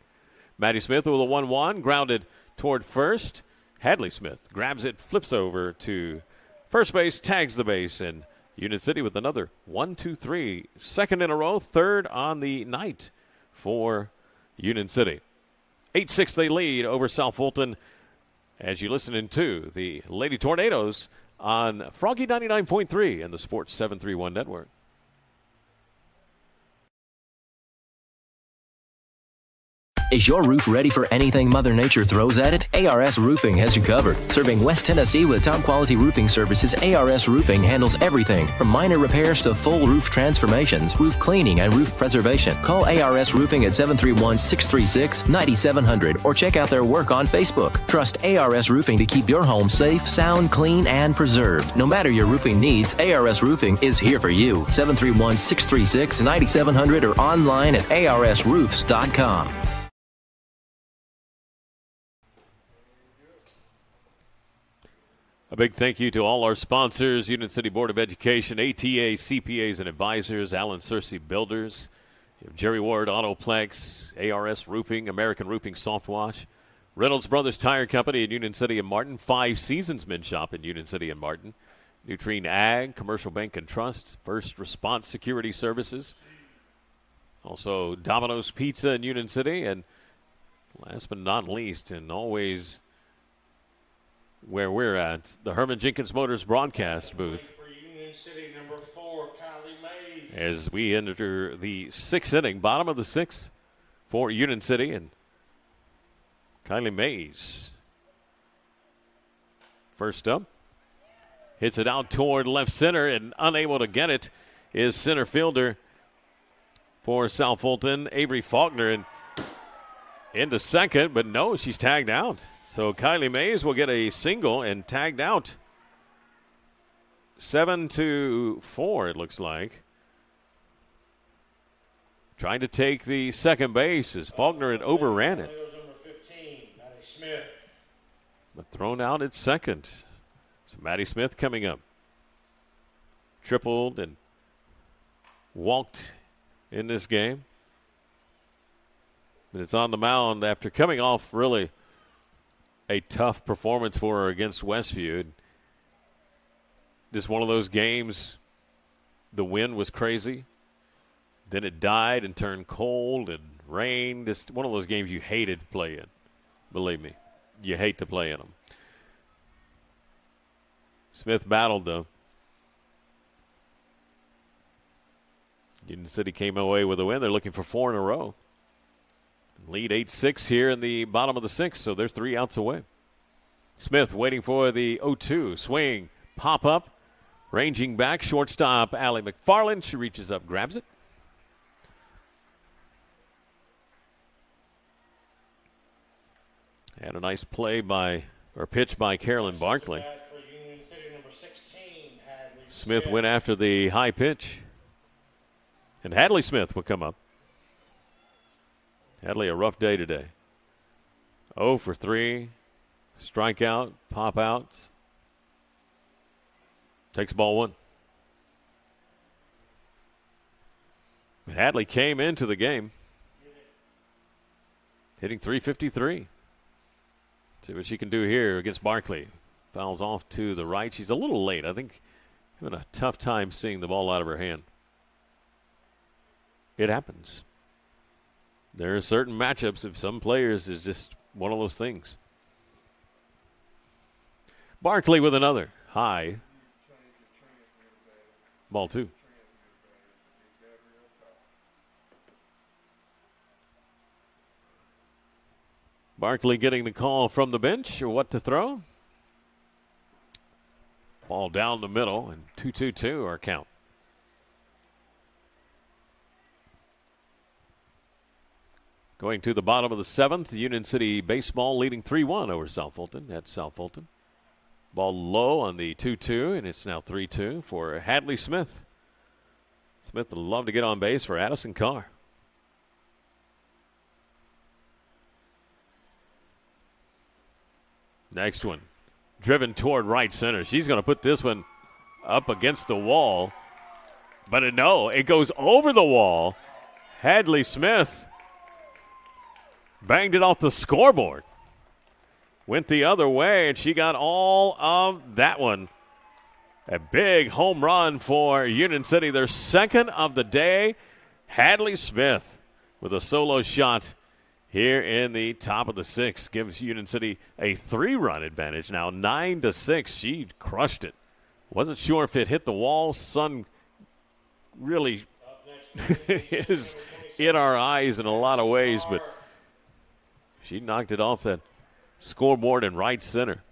Maddie Smith with a 1-1, grounded toward first. Hadley Smith grabs it, flips over to first base, tags the base, and Union City with another 1-2-3. Second in a row, third on the night for Union City. 8-6 they lead over South Fulton as you listen into the Lady Tornadoes on Froggy 99.3 and the Sports 731 network. Is your roof ready for anything Mother Nature throws at it? ARS Roofing has you covered. Serving West Tennessee with top-quality roofing services, ARS Roofing handles everything from minor repairs to full roof transformations, roof cleaning, and roof preservation. Call ARS Roofing at 731-636-9700 or check out their work on Facebook. Trust ARS Roofing to keep your home safe, sound, clean, and preserved. No matter your roofing needs, ARS Roofing is here for you. 731-636-9700 or online at arsroofs.com. A big thank you to all our sponsors, Union City Board of Education, ATA, CPAs and Advisors, Allen Searcy Builders, Jerry Ward Autoplex, ARS Roofing, American Roofing Soft Wash, Reynolds Brothers Tire Company in Union City and Martin, Five Seasons Men's Shop in Union City and Martin, Nutrien Ag, Commercial Bank and Trust, First Response Security Services, also Domino's Pizza in Union City, and last but not least, and always where we're at, the Herman Jenkins Motors broadcast booth. For Union City, number 4, Kylie Mays. As we enter the sixth inning, bottom of the sixth for Union City, and Kylie Mays first up. Hits it out toward left center, and unable to get it is center fielder for South Fulton, Avery Faulkner, and into second, but no, she's tagged out. So Kylie Mays will get a single and tagged out. 7-4, it looks like. Trying to take the second base as Faulkner had overran it. Number 15, Maddie Smith. But thrown out at second. So Maddie Smith coming up. Tripled and walked in this game. But it's on the mound after coming off really a tough performance for her against Westview. Just one of those games, the wind was crazy. Then it died and turned cold and rained. Just one of those games you hated to play in. Believe me, you hate to play in them. Smith battled, though. Union City came away with a win. They're looking for 4 in a row. Lead 8-6 here in the bottom of the sixth, so they're 3 outs away. Smith waiting for the 0-2. Swing, pop up, ranging back, shortstop Allie McFarland. She reaches up, grabs it. And a nice play pitch by Carolyn Barkley. Smith went after the high pitch. And Hadley Smith will come up. Hadley, a rough day today. 0 for 3. Strikeout, pop outs. Takes ball 1. But Hadley came into the game hitting .353. See what she can do here against Barkley. Fouls off to the right. She's a little late. I think having a tough time seeing the ball out of her hand. It happens. There are certain matchups of some players is just one of those things. Barkley with another high. Ball 2. Barkley getting the call from the bench or what to throw. Ball down the middle and 2-2-2 our count. Going to the bottom of the seventh, Union City baseball leading 3-1 over South Fulton at South Fulton. Ball low on the 2-2, and it's now 3-2 for Hadley Smith. Smith would love to get on base for Addison Carr. Next one, driven toward right center. She's going to put this one up against the wall. But it goes over the wall. Hadley Smith banged it off the scoreboard. Went the other way, and she got all of that one. A big home run for Union City, their second of the day. Hadley Smith with a solo shot here in the top of the sixth gives Union City a 3-run advantage. Now 9-6. She crushed it. Wasn't sure if it hit the wall. Sun really is in our eyes in a lot of ways, but she knocked it off that scoreboard in right center.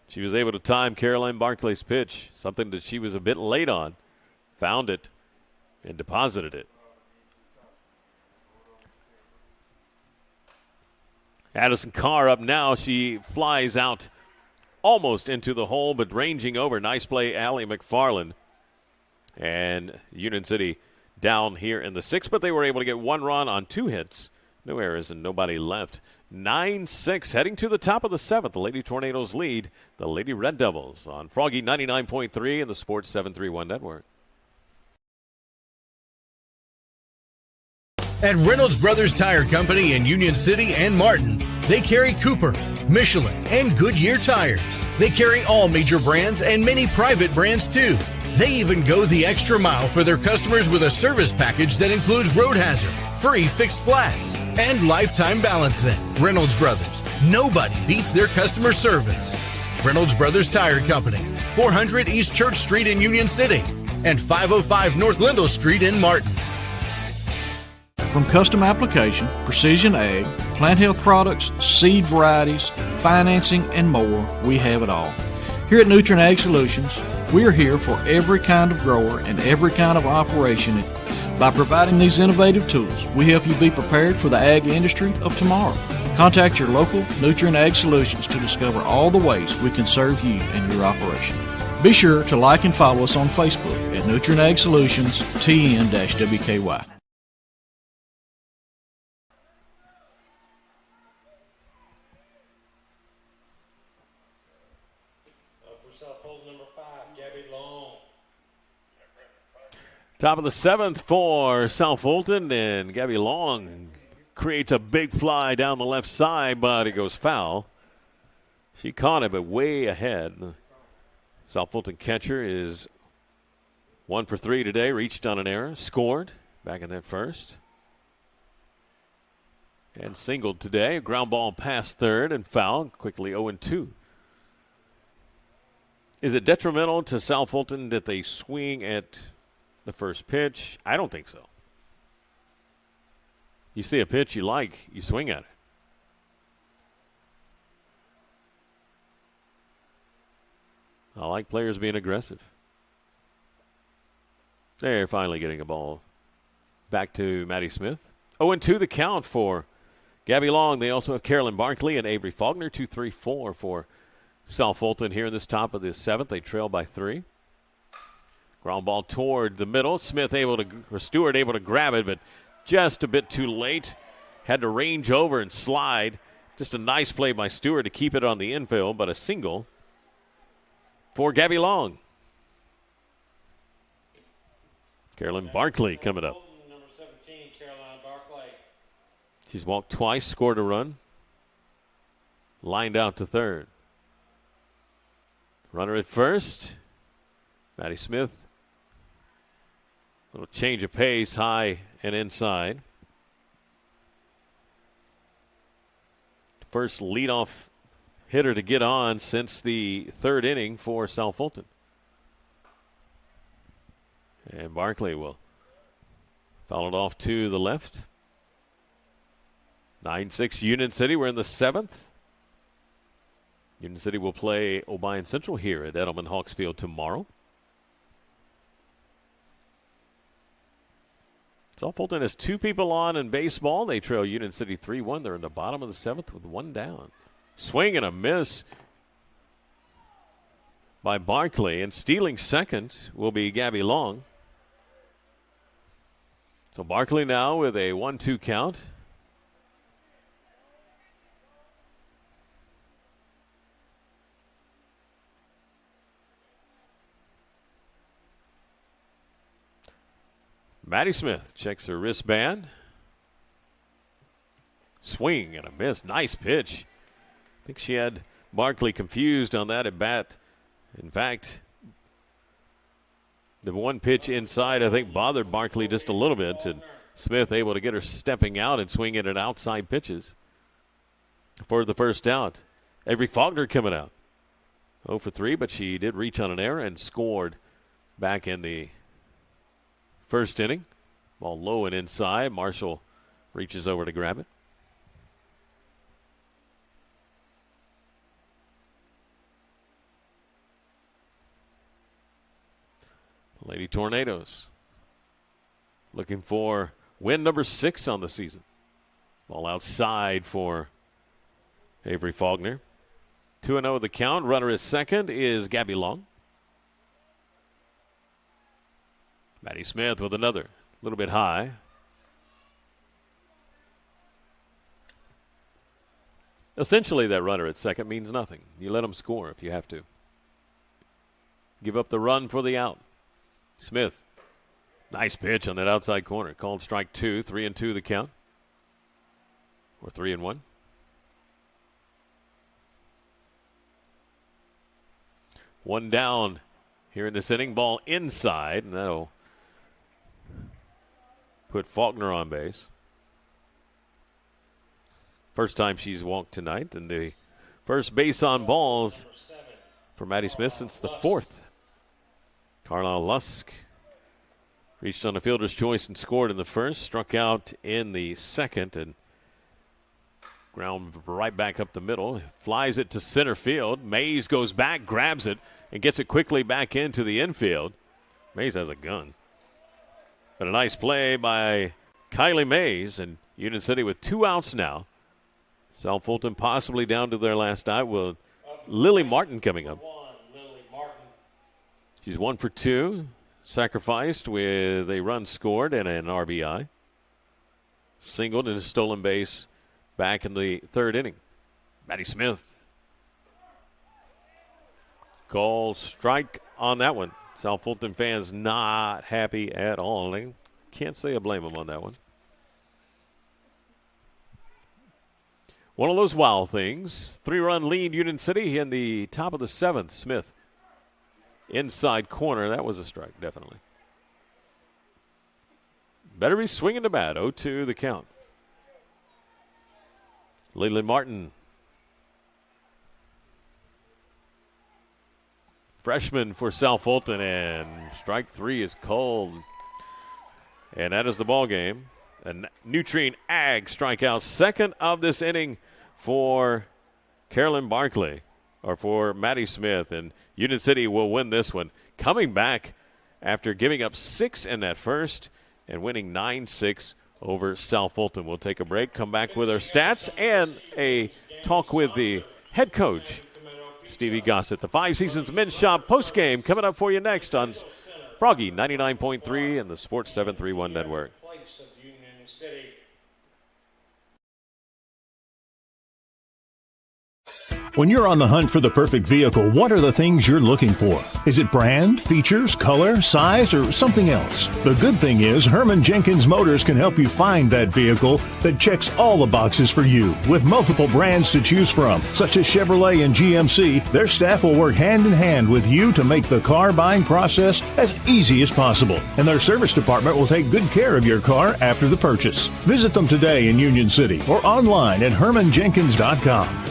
She was able to time Caroline Barclay's pitch, something that she was a bit late on. Found it and deposited it. Addison Carr up now. She flies out almost into the hole, but ranging over. Nice play, Allie McFarland. And Union City down here in the sixth, but they were able to get 1 run on 2 hits. No errors and nobody left. 9-6, heading to the top of the seventh. The Lady Tornadoes lead the Lady Red Devils on Froggy 99.3 and the Sports 731 Network. At Reynolds Brothers Tire Company in Union City and Martin, they carry Cooper, Michelin, and Goodyear tires. They carry all major brands and many private brands too. They even go the extra mile for their customers with a service package that includes road hazard, free fixed flats, and lifetime balancing. Reynolds Brothers, nobody beats their customer service. Reynolds Brothers Tire Company, 400 East Church Street in Union City, and 505 North Lindell Street in Martin. From custom application, precision ag, plant health products, seed varieties, financing, and more, we have it all. Here at Nutrient Ag Solutions, we are here for every kind of grower and every kind of operation. By providing these innovative tools, we help you be prepared for the ag industry of tomorrow. Contact your local Nutrient Ag Solutions to discover all the ways we can serve you and your operation. Be sure to like and follow us on Facebook at Nutrient Ag Solutions TN-WKY. Top of the seventh for South Fulton, and Gabby Long creates a big fly down the left side, but it goes foul. She caught it, but way ahead. South Fulton catcher is 1 for 3 today, reached on an error, scored back in that first. And singled today, ground ball past third and foul, quickly 0-2. Is it detrimental to South Fulton that they swing at the first pitch? I don't think so. You see a pitch you like, you swing at it. I like players being aggressive. They're finally getting a ball back to Maddie Smith. 0-2 the count for Gabby Long. They also have Carolyn Barkley and Avery Faulkner. 2-3-4 for South Fulton here in this top of the seventh. They trail by 3. Ground ball toward the middle. Stewart able to grab it, but just a bit too late. Had to range over and slide. Just a nice play by Stewart to keep it on the infield, but a single for Gabby Long. Carolyn Barkley coming up. Number 17, Caroline Barkley. She's walked twice, scored a run. Lined out to third. Runner at first. Maddie Smith. Little change of pace, high and inside. First leadoff hitter to get on since the third inning for South Fulton. And Barkley will foul it off to the left. 9-6 Union City. We're in the seventh. Union City will play Obion Central here at Edelman Hawks Field tomorrow. South Fulton has 2 people on in baseball. They trail Union City 3-1. They're in the bottom of the seventh with 1 down. Swing and a miss by Barkley. And stealing second will be Gabby Long. So Barkley now with a 1-2 count. Maddie Smith checks her wristband. Swing and a miss. Nice pitch. I think she had Barkley confused on that at bat. In fact, the one pitch inside, I think, bothered Barkley just a little bit. And Smith able to get her stepping out and swinging at outside pitches for the first out. Avery Faulkner coming out. 0 for 3, but she did reach on an error and scored back in the first inning. Ball low and inside. Marshall reaches over to grab it. Lady Tornadoes looking for win number 6 on the season. Ball outside for Avery Faulkner. 2-0 the count. Runner at second is Gabby Long. Maddie Smith with another. A little bit high. Essentially, that runner at second means nothing. You let them score if you have to. Give up the run for the out. Smith, nice pitch on that outside corner. Called strike 2, 3-2 the count. Or 3-1. One down here in this inning. Ball inside, and that'll put Faulkner on base. First time she's walked tonight, and the first base on balls for Maddie Smith since the 4th. Carlisle Lusk reached on a fielder's choice and scored in the first, struck out in the second, and ground right back up the middle. Flies it to center field. Mays goes back, grabs it, and gets it quickly back into the infield. Mays has a gun. But a nice play by Kylie Mays, and Union City with 2 outs now. South Fulton possibly down to their last out with Lily Martin coming up. She's 1 for 2, sacrificed with a run scored and an RBI. Singled and a stolen base back in the 3rd inning. Maddie Smith. Call strike on that one. South Fulton fans not happy at all. They can't say I blame them on that one. One of those wild things. 3-run lead Union City in the top of the 7th. Smith. Inside corner. That was a strike, definitely. Better be swinging the bat. 0-2 the count. Lily Martin. Freshman for South Fulton, and strike 3 is called. And that is the ball game. A Nutrien Ag strikeout. Second of this inning for Carolyn Barkley, or for Maddie Smith. And Union City will win this one. Coming back after giving up 6 in that first and winning 9-6 over South Fulton. We'll take a break, come back with our stats and a talk with the head coach, Stevie Gossett. The Five Seasons Men's Shop postgame coming up for you next on Froggy 99.3 and the Sports 731 Network. When you're on the hunt for the perfect vehicle, what are the things you're looking for? Is it brand, features, color, size, or something else? The good thing is Herman Jenkins Motors can help you find that vehicle that checks all the boxes for you. With multiple brands to choose from, such as Chevrolet and GMC, their staff will work hand in hand with you to make the car buying process as easy as possible. And their service department will take good care of your car after the purchase. Visit them today in Union City or online at HermanJenkins.com.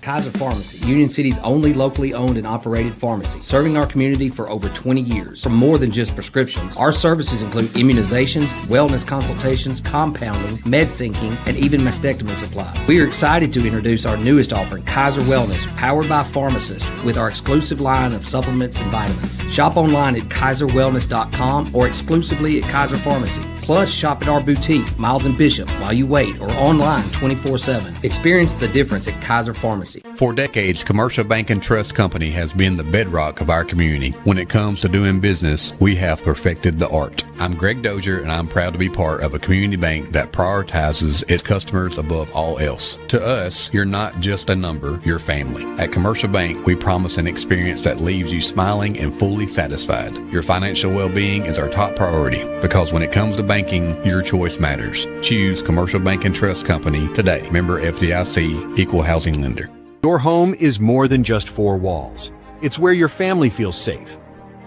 Kaiser Pharmacy, Union City's only locally owned and operated pharmacy, serving our community for over 20 years. For more than just prescriptions, our services include immunizations, wellness consultations, compounding, med syncing, and even mastectomy supplies. We are excited to introduce our newest offering, Kaiser Wellness, powered by pharmacists, with our exclusive line of supplements and vitamins. Shop online at KaiserWellness.com or exclusively at Kaiser Pharmacy. Plus, shop at our boutique, Miles & Bishop, while you wait, or online 24/7. Experience the difference at Kaiser Pharmacy. For decades, Commercial Bank and Trust Company has been the bedrock of our community. When it comes to doing business, we have perfected the art. I'm Greg Dozier, and I'm proud to be part of a community bank that prioritizes its customers above all else. To us, you're not just a number, you're family. At Commercial Bank, we promise an experience that leaves you smiling and fully satisfied. Your financial well-being is our top priority, because when it comes to banking, your choice matters. Choose Commercial Bank and Trust Company today. Member FDIC, Equal Housing Lender. Your home is more than just four walls. It's where your family feels safe.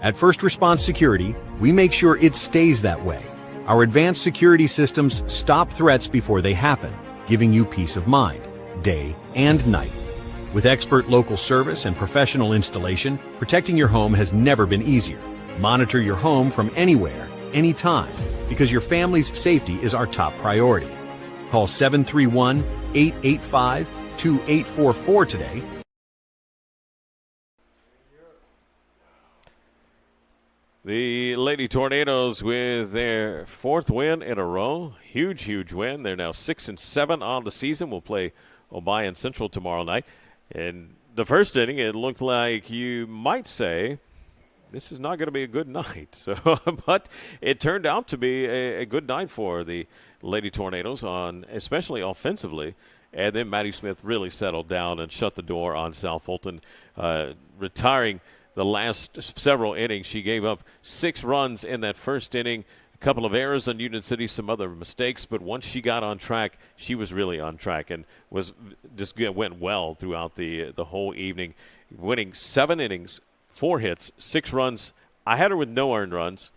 At First Response Security, we make sure it stays that way. Our advanced security systems stop threats before they happen, giving you peace of mind, day and night. With expert local service and professional installation, protecting your home has never been easier. Monitor your home from anywhere, anytime, because your family's safety is our top priority. Call 731-885-2844 today. The Lady Tornadoes with their fourth win in a row. Huge, huge win. They're now 6-7 on the season. We'll play Obion Central tomorrow night. And the first inning, it looked like you might say this is not going to be a good night. So, but it turned out to be a good night for the Lady Tornadoes, especially offensively. And then Maddie Smith really settled down and shut the door on South Fulton, retiring the last several innings. She gave up 6 runs in that first inning, a couple of errors on Union City, some other mistakes, but once she got on track, she was really on track and went well throughout the whole evening, winning 7 innings, 4 hits, 6 runs. I had her with no earned runs,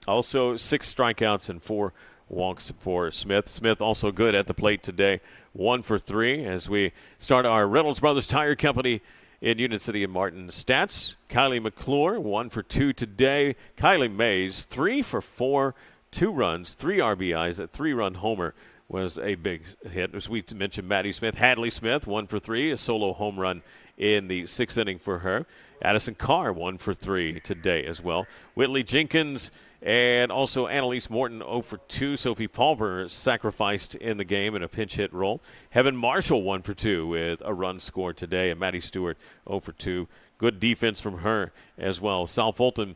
also 6 strikeouts and 4 walks for Smith. Smith also good at the plate today, 1 for 3 as we start our Reynolds Brothers Tire Company in Union City and Martin stats. Kylie McClure, 1 for 2 today. Kylie Mays, 3 for 4, 2 runs, 3 RBIs. That 3-run homer was a big hit. As we mentioned, Maddie Smith. Hadley Smith, 1 for 3, a solo home run in the 6th inning for her. Addison Carr, 1 for 3 today as well. Whitley Jenkins and also Annalise Morton, 0 for 2. Sophie Palmer sacrificed in the game in a pinch hit role. Heaven Marshall, 1 for 2 with a run scored today. And Maddie Stewart, 0 for 2. Good defense from her as well. South Fulton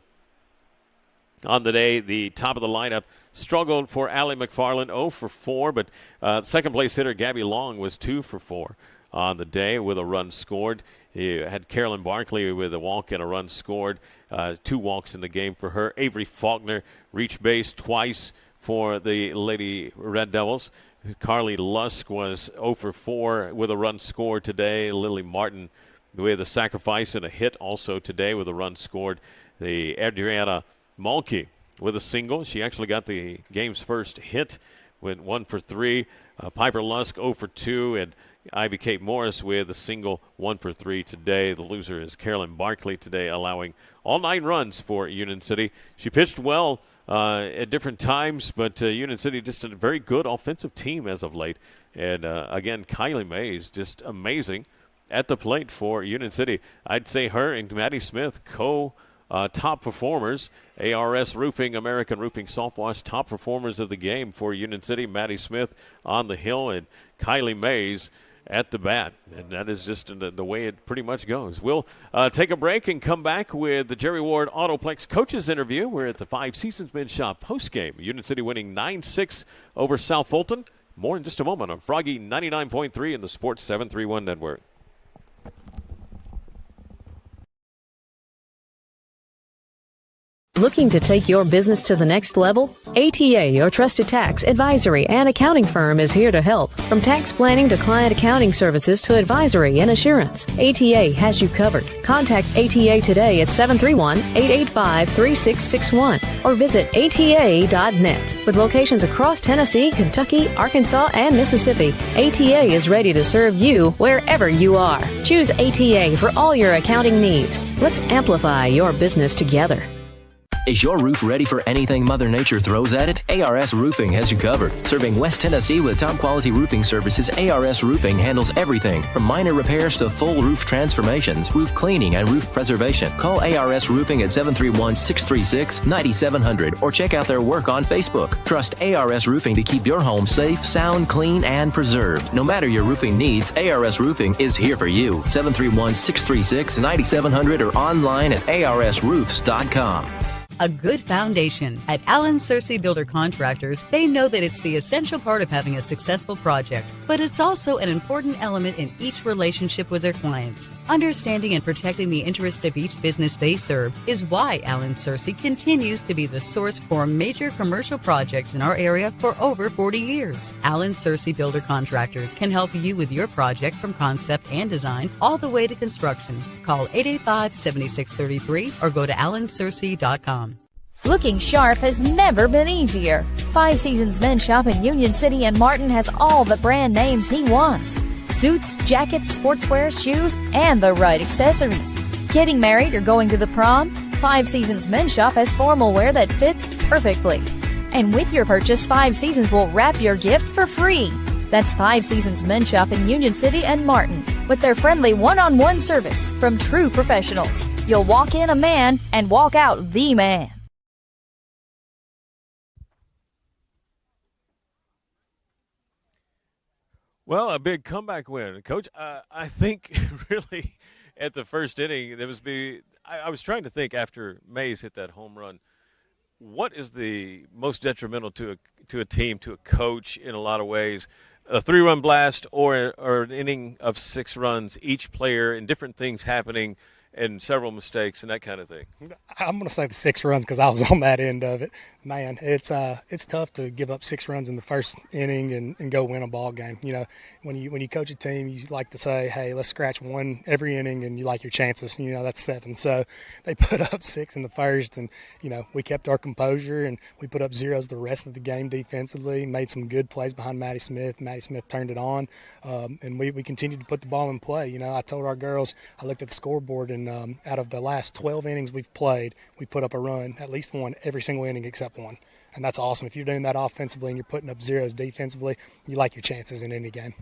on the day, the top of the lineup, struggled for Allie McFarland, 0 for 4. But second place hitter Gabby Long was 2 for 4 on the day with a run scored. He had Carolyn Barkley with a walk and a run scored. 2 walks in the game for her. Avery Faulkner reached base twice for the Lady Red Devils. Carly Lusk was 0 for 4 with a run scored today. Lily Martin with a sacrifice and a hit also today with a run scored. The Adriana Mulkey with a single. She actually got the game's first hit with 1 for 3. Piper Lusk 0 for 2, and Ivy Kate Morris with a single, 1 for 3 today. The loser is Carolyn Barkley today, allowing all 9 runs for Union City. She pitched well at different times, but Union City just a very good offensive team as of late. And again, Kylie Mays just amazing at the plate for Union City. I'd say her and Maddie Smith top performers. ARS Roofing, American Roofing Soft Wash, top performers of the game for Union City. Maddie Smith on the hill and Kylie Mays at the bat. And that is just the way it pretty much goes. We'll take a break and come back with the Jerry Ward Autoplex coaches interview. We're at the Five Seasons Men's Shop postgame. Union City winning 9-6 over South Fulton. More in just a moment on Froggy 99.3 and the Sports 731 Network. Looking to take your business to the next level? ATA, your trusted tax, advisory, and accounting firm, is here to help. From tax planning to client accounting services to advisory and assurance, ATA has you covered. Contact ATA today at 731-885-3661 or visit ATA.net. With locations across Tennessee, Kentucky, Arkansas, and Mississippi, ATA is ready to serve you wherever you are. Choose ATA for all your accounting needs. Let's amplify your business together. Is your roof ready for anything Mother Nature throws at it? ARS Roofing has you covered. Serving West Tennessee with top-quality roofing services, ARS Roofing handles everything from minor repairs to full roof transformations, roof cleaning, and roof preservation. Call ARS Roofing at 731-636-9700 or check out their work on Facebook. Trust ARS Roofing to keep your home safe, sound, clean, and preserved. No matter your roofing needs, ARS Roofing is here for you. 731-636-9700 or online at arsroofs.com. A good foundation. At Allen Searcy Builder Contractors, they know that it's the essential part of having a successful project, but it's also an important element in each relationship with their clients. Understanding and protecting the interests of each business they serve is why Allen Searcy continues to be the source for major commercial projects in our area for over 40 years. Allen Searcy Builder Contractors can help you with your project from concept and design all the way to construction. Call 885-7633 or go to allensearcy.com. Looking sharp has never been easier. Five Seasons Men's Shop in Union City and Martin has all the brand names he wants. Suits, jackets, sportswear, shoes, and the right accessories. Getting married or going to the prom? Five Seasons Men's Shop has formal wear that fits perfectly. And with your purchase, Five Seasons will wrap your gift for free. That's Five Seasons Men's Shop in Union City and Martin with their friendly one-on-one service from true professionals. You'll walk in a man and walk out the man. Well, a big comeback win. Coach, I think really at the first inning, I was trying to think after Mays hit that home run, what is the most detrimental to a team, to a coach in a lot of ways? A 3-run blast or an inning of 6 runs, each player and different things happening and several mistakes and that kind of thing? I'm going to say the 6 runs because I was on that end of it. Man, it's tough to give up 6 runs in the first inning and go win a ball game. You know, when you coach a team, you like to say, hey, let's scratch 1 every inning and you like your chances. You know, that's 7. So they put up 6 in the first and, you know, we kept our composure and we put up 0s the rest of the game defensively, made some good plays behind Maddie Smith. Maddie Smith turned it on, and we continued to put the ball in play. You know, I told our girls, I looked at the scoreboard and out of the last 12 innings we've played, we put up a run, at least 1 every single inning except 1. And that's awesome. If you're doing that offensively and you're putting up 0s defensively, you like your chances in any game.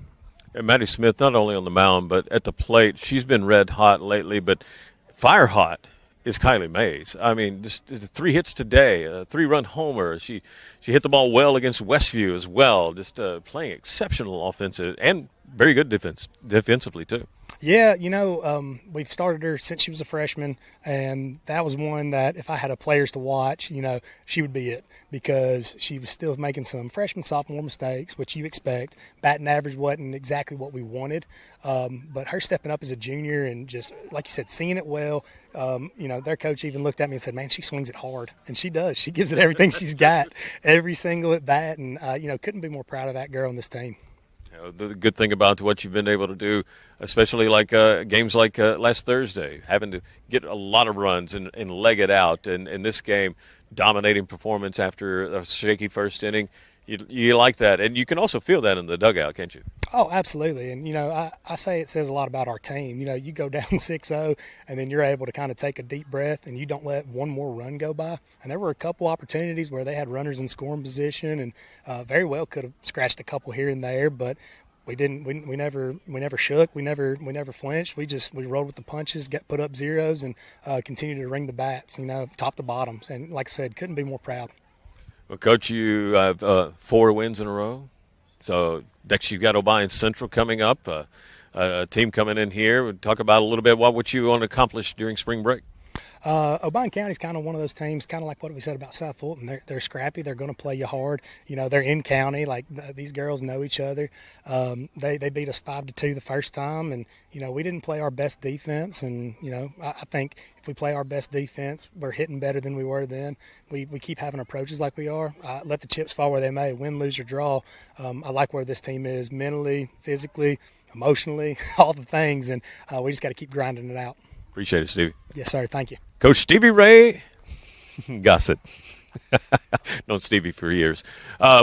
And Maddie Smith, not only on the mound but at the plate, she's been red hot lately, but fire hot is Kylie Mays. I mean, just 3 hits today, a 3-run homer. She hit the ball well against Westview as well, just playing exceptional offensive and very good defensively too. Yeah, you know, we've started her since she was a freshman, and that was one that if I had a players to watch, you know, she would be it because she was still making some freshman, sophomore mistakes, which you expect. Batting average wasn't exactly what we wanted, but her stepping up as a junior and just, like you said, seeing it well, you know, their coach even looked at me and said, man, she swings it hard, and she does. She gives it everything she's got, every single at bat, and, you know, couldn't be more proud of that girl on this team. The good thing about what you've been able to do, especially like games like last Thursday, having to get a lot of runs and leg it out, and in this game, dominating performance after a shaky first inning, you like that. And you can also feel that in the dugout, can't you? Oh, absolutely. And, you know, I say it says a lot about our team. You know, you go down 6-0, and then you're able to kind of take a deep breath, and you don't let one more run go by. And there were a couple opportunities where they had runners in scoring position and very well could have scratched a couple here and there, but we didn't. We never shook. We never flinched. We rolled with the punches, put up 0s, and continued to ring the bats, you know, top to bottom. And like I said, couldn't be more proud. Well, Coach, you have 4 wins in a row. So next you've got O'Brien Central coming up, a team coming in here. We'll talk about a little bit what you want to accomplish during spring break. O'Brien County is kind of one of those teams, kind of like what we said about South Fulton. They're scrappy. They're going to play you hard. You know, they're in county. Like these girls know each other. They beat us 5-2 the first time, and you know we didn't play our best defense. And you know I think if we play our best defense, we're hitting better than we were then. We keep having approaches like we are. Let the chips fall where they may. Win, lose, or draw. I like where this team is mentally, physically, emotionally, all the things, and we just got to keep grinding it out. Appreciate it, Stevie. Yes, sir. Thank you. Coach Stevie Ray Gossett. Known Stevie for years.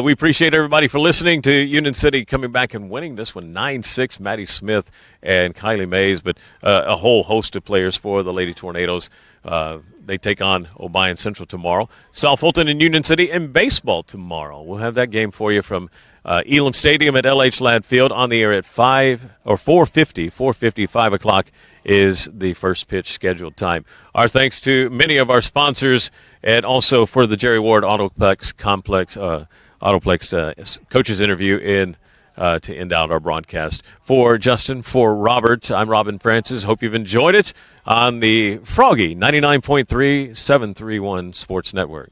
We appreciate everybody for listening to Union City coming back and winning this one 9-6. Maddie Smith and Kylie Mays, but a whole host of players for the Lady Tornadoes. they take on Obion Central tomorrow. South Fulton and Union City in baseball tomorrow. We'll have that game for you from Elam Stadium at LH Ladd Field on the air at 4:50. 5 o'clock is the first pitch scheduled time. Our thanks to many of our sponsors, and also for the Jerry Ward Autoplex coaches interview to end out our broadcast. For Justin, for Robert, I'm Robin Francis. Hope you've enjoyed it on the Froggy 99.3 731 Sports Network.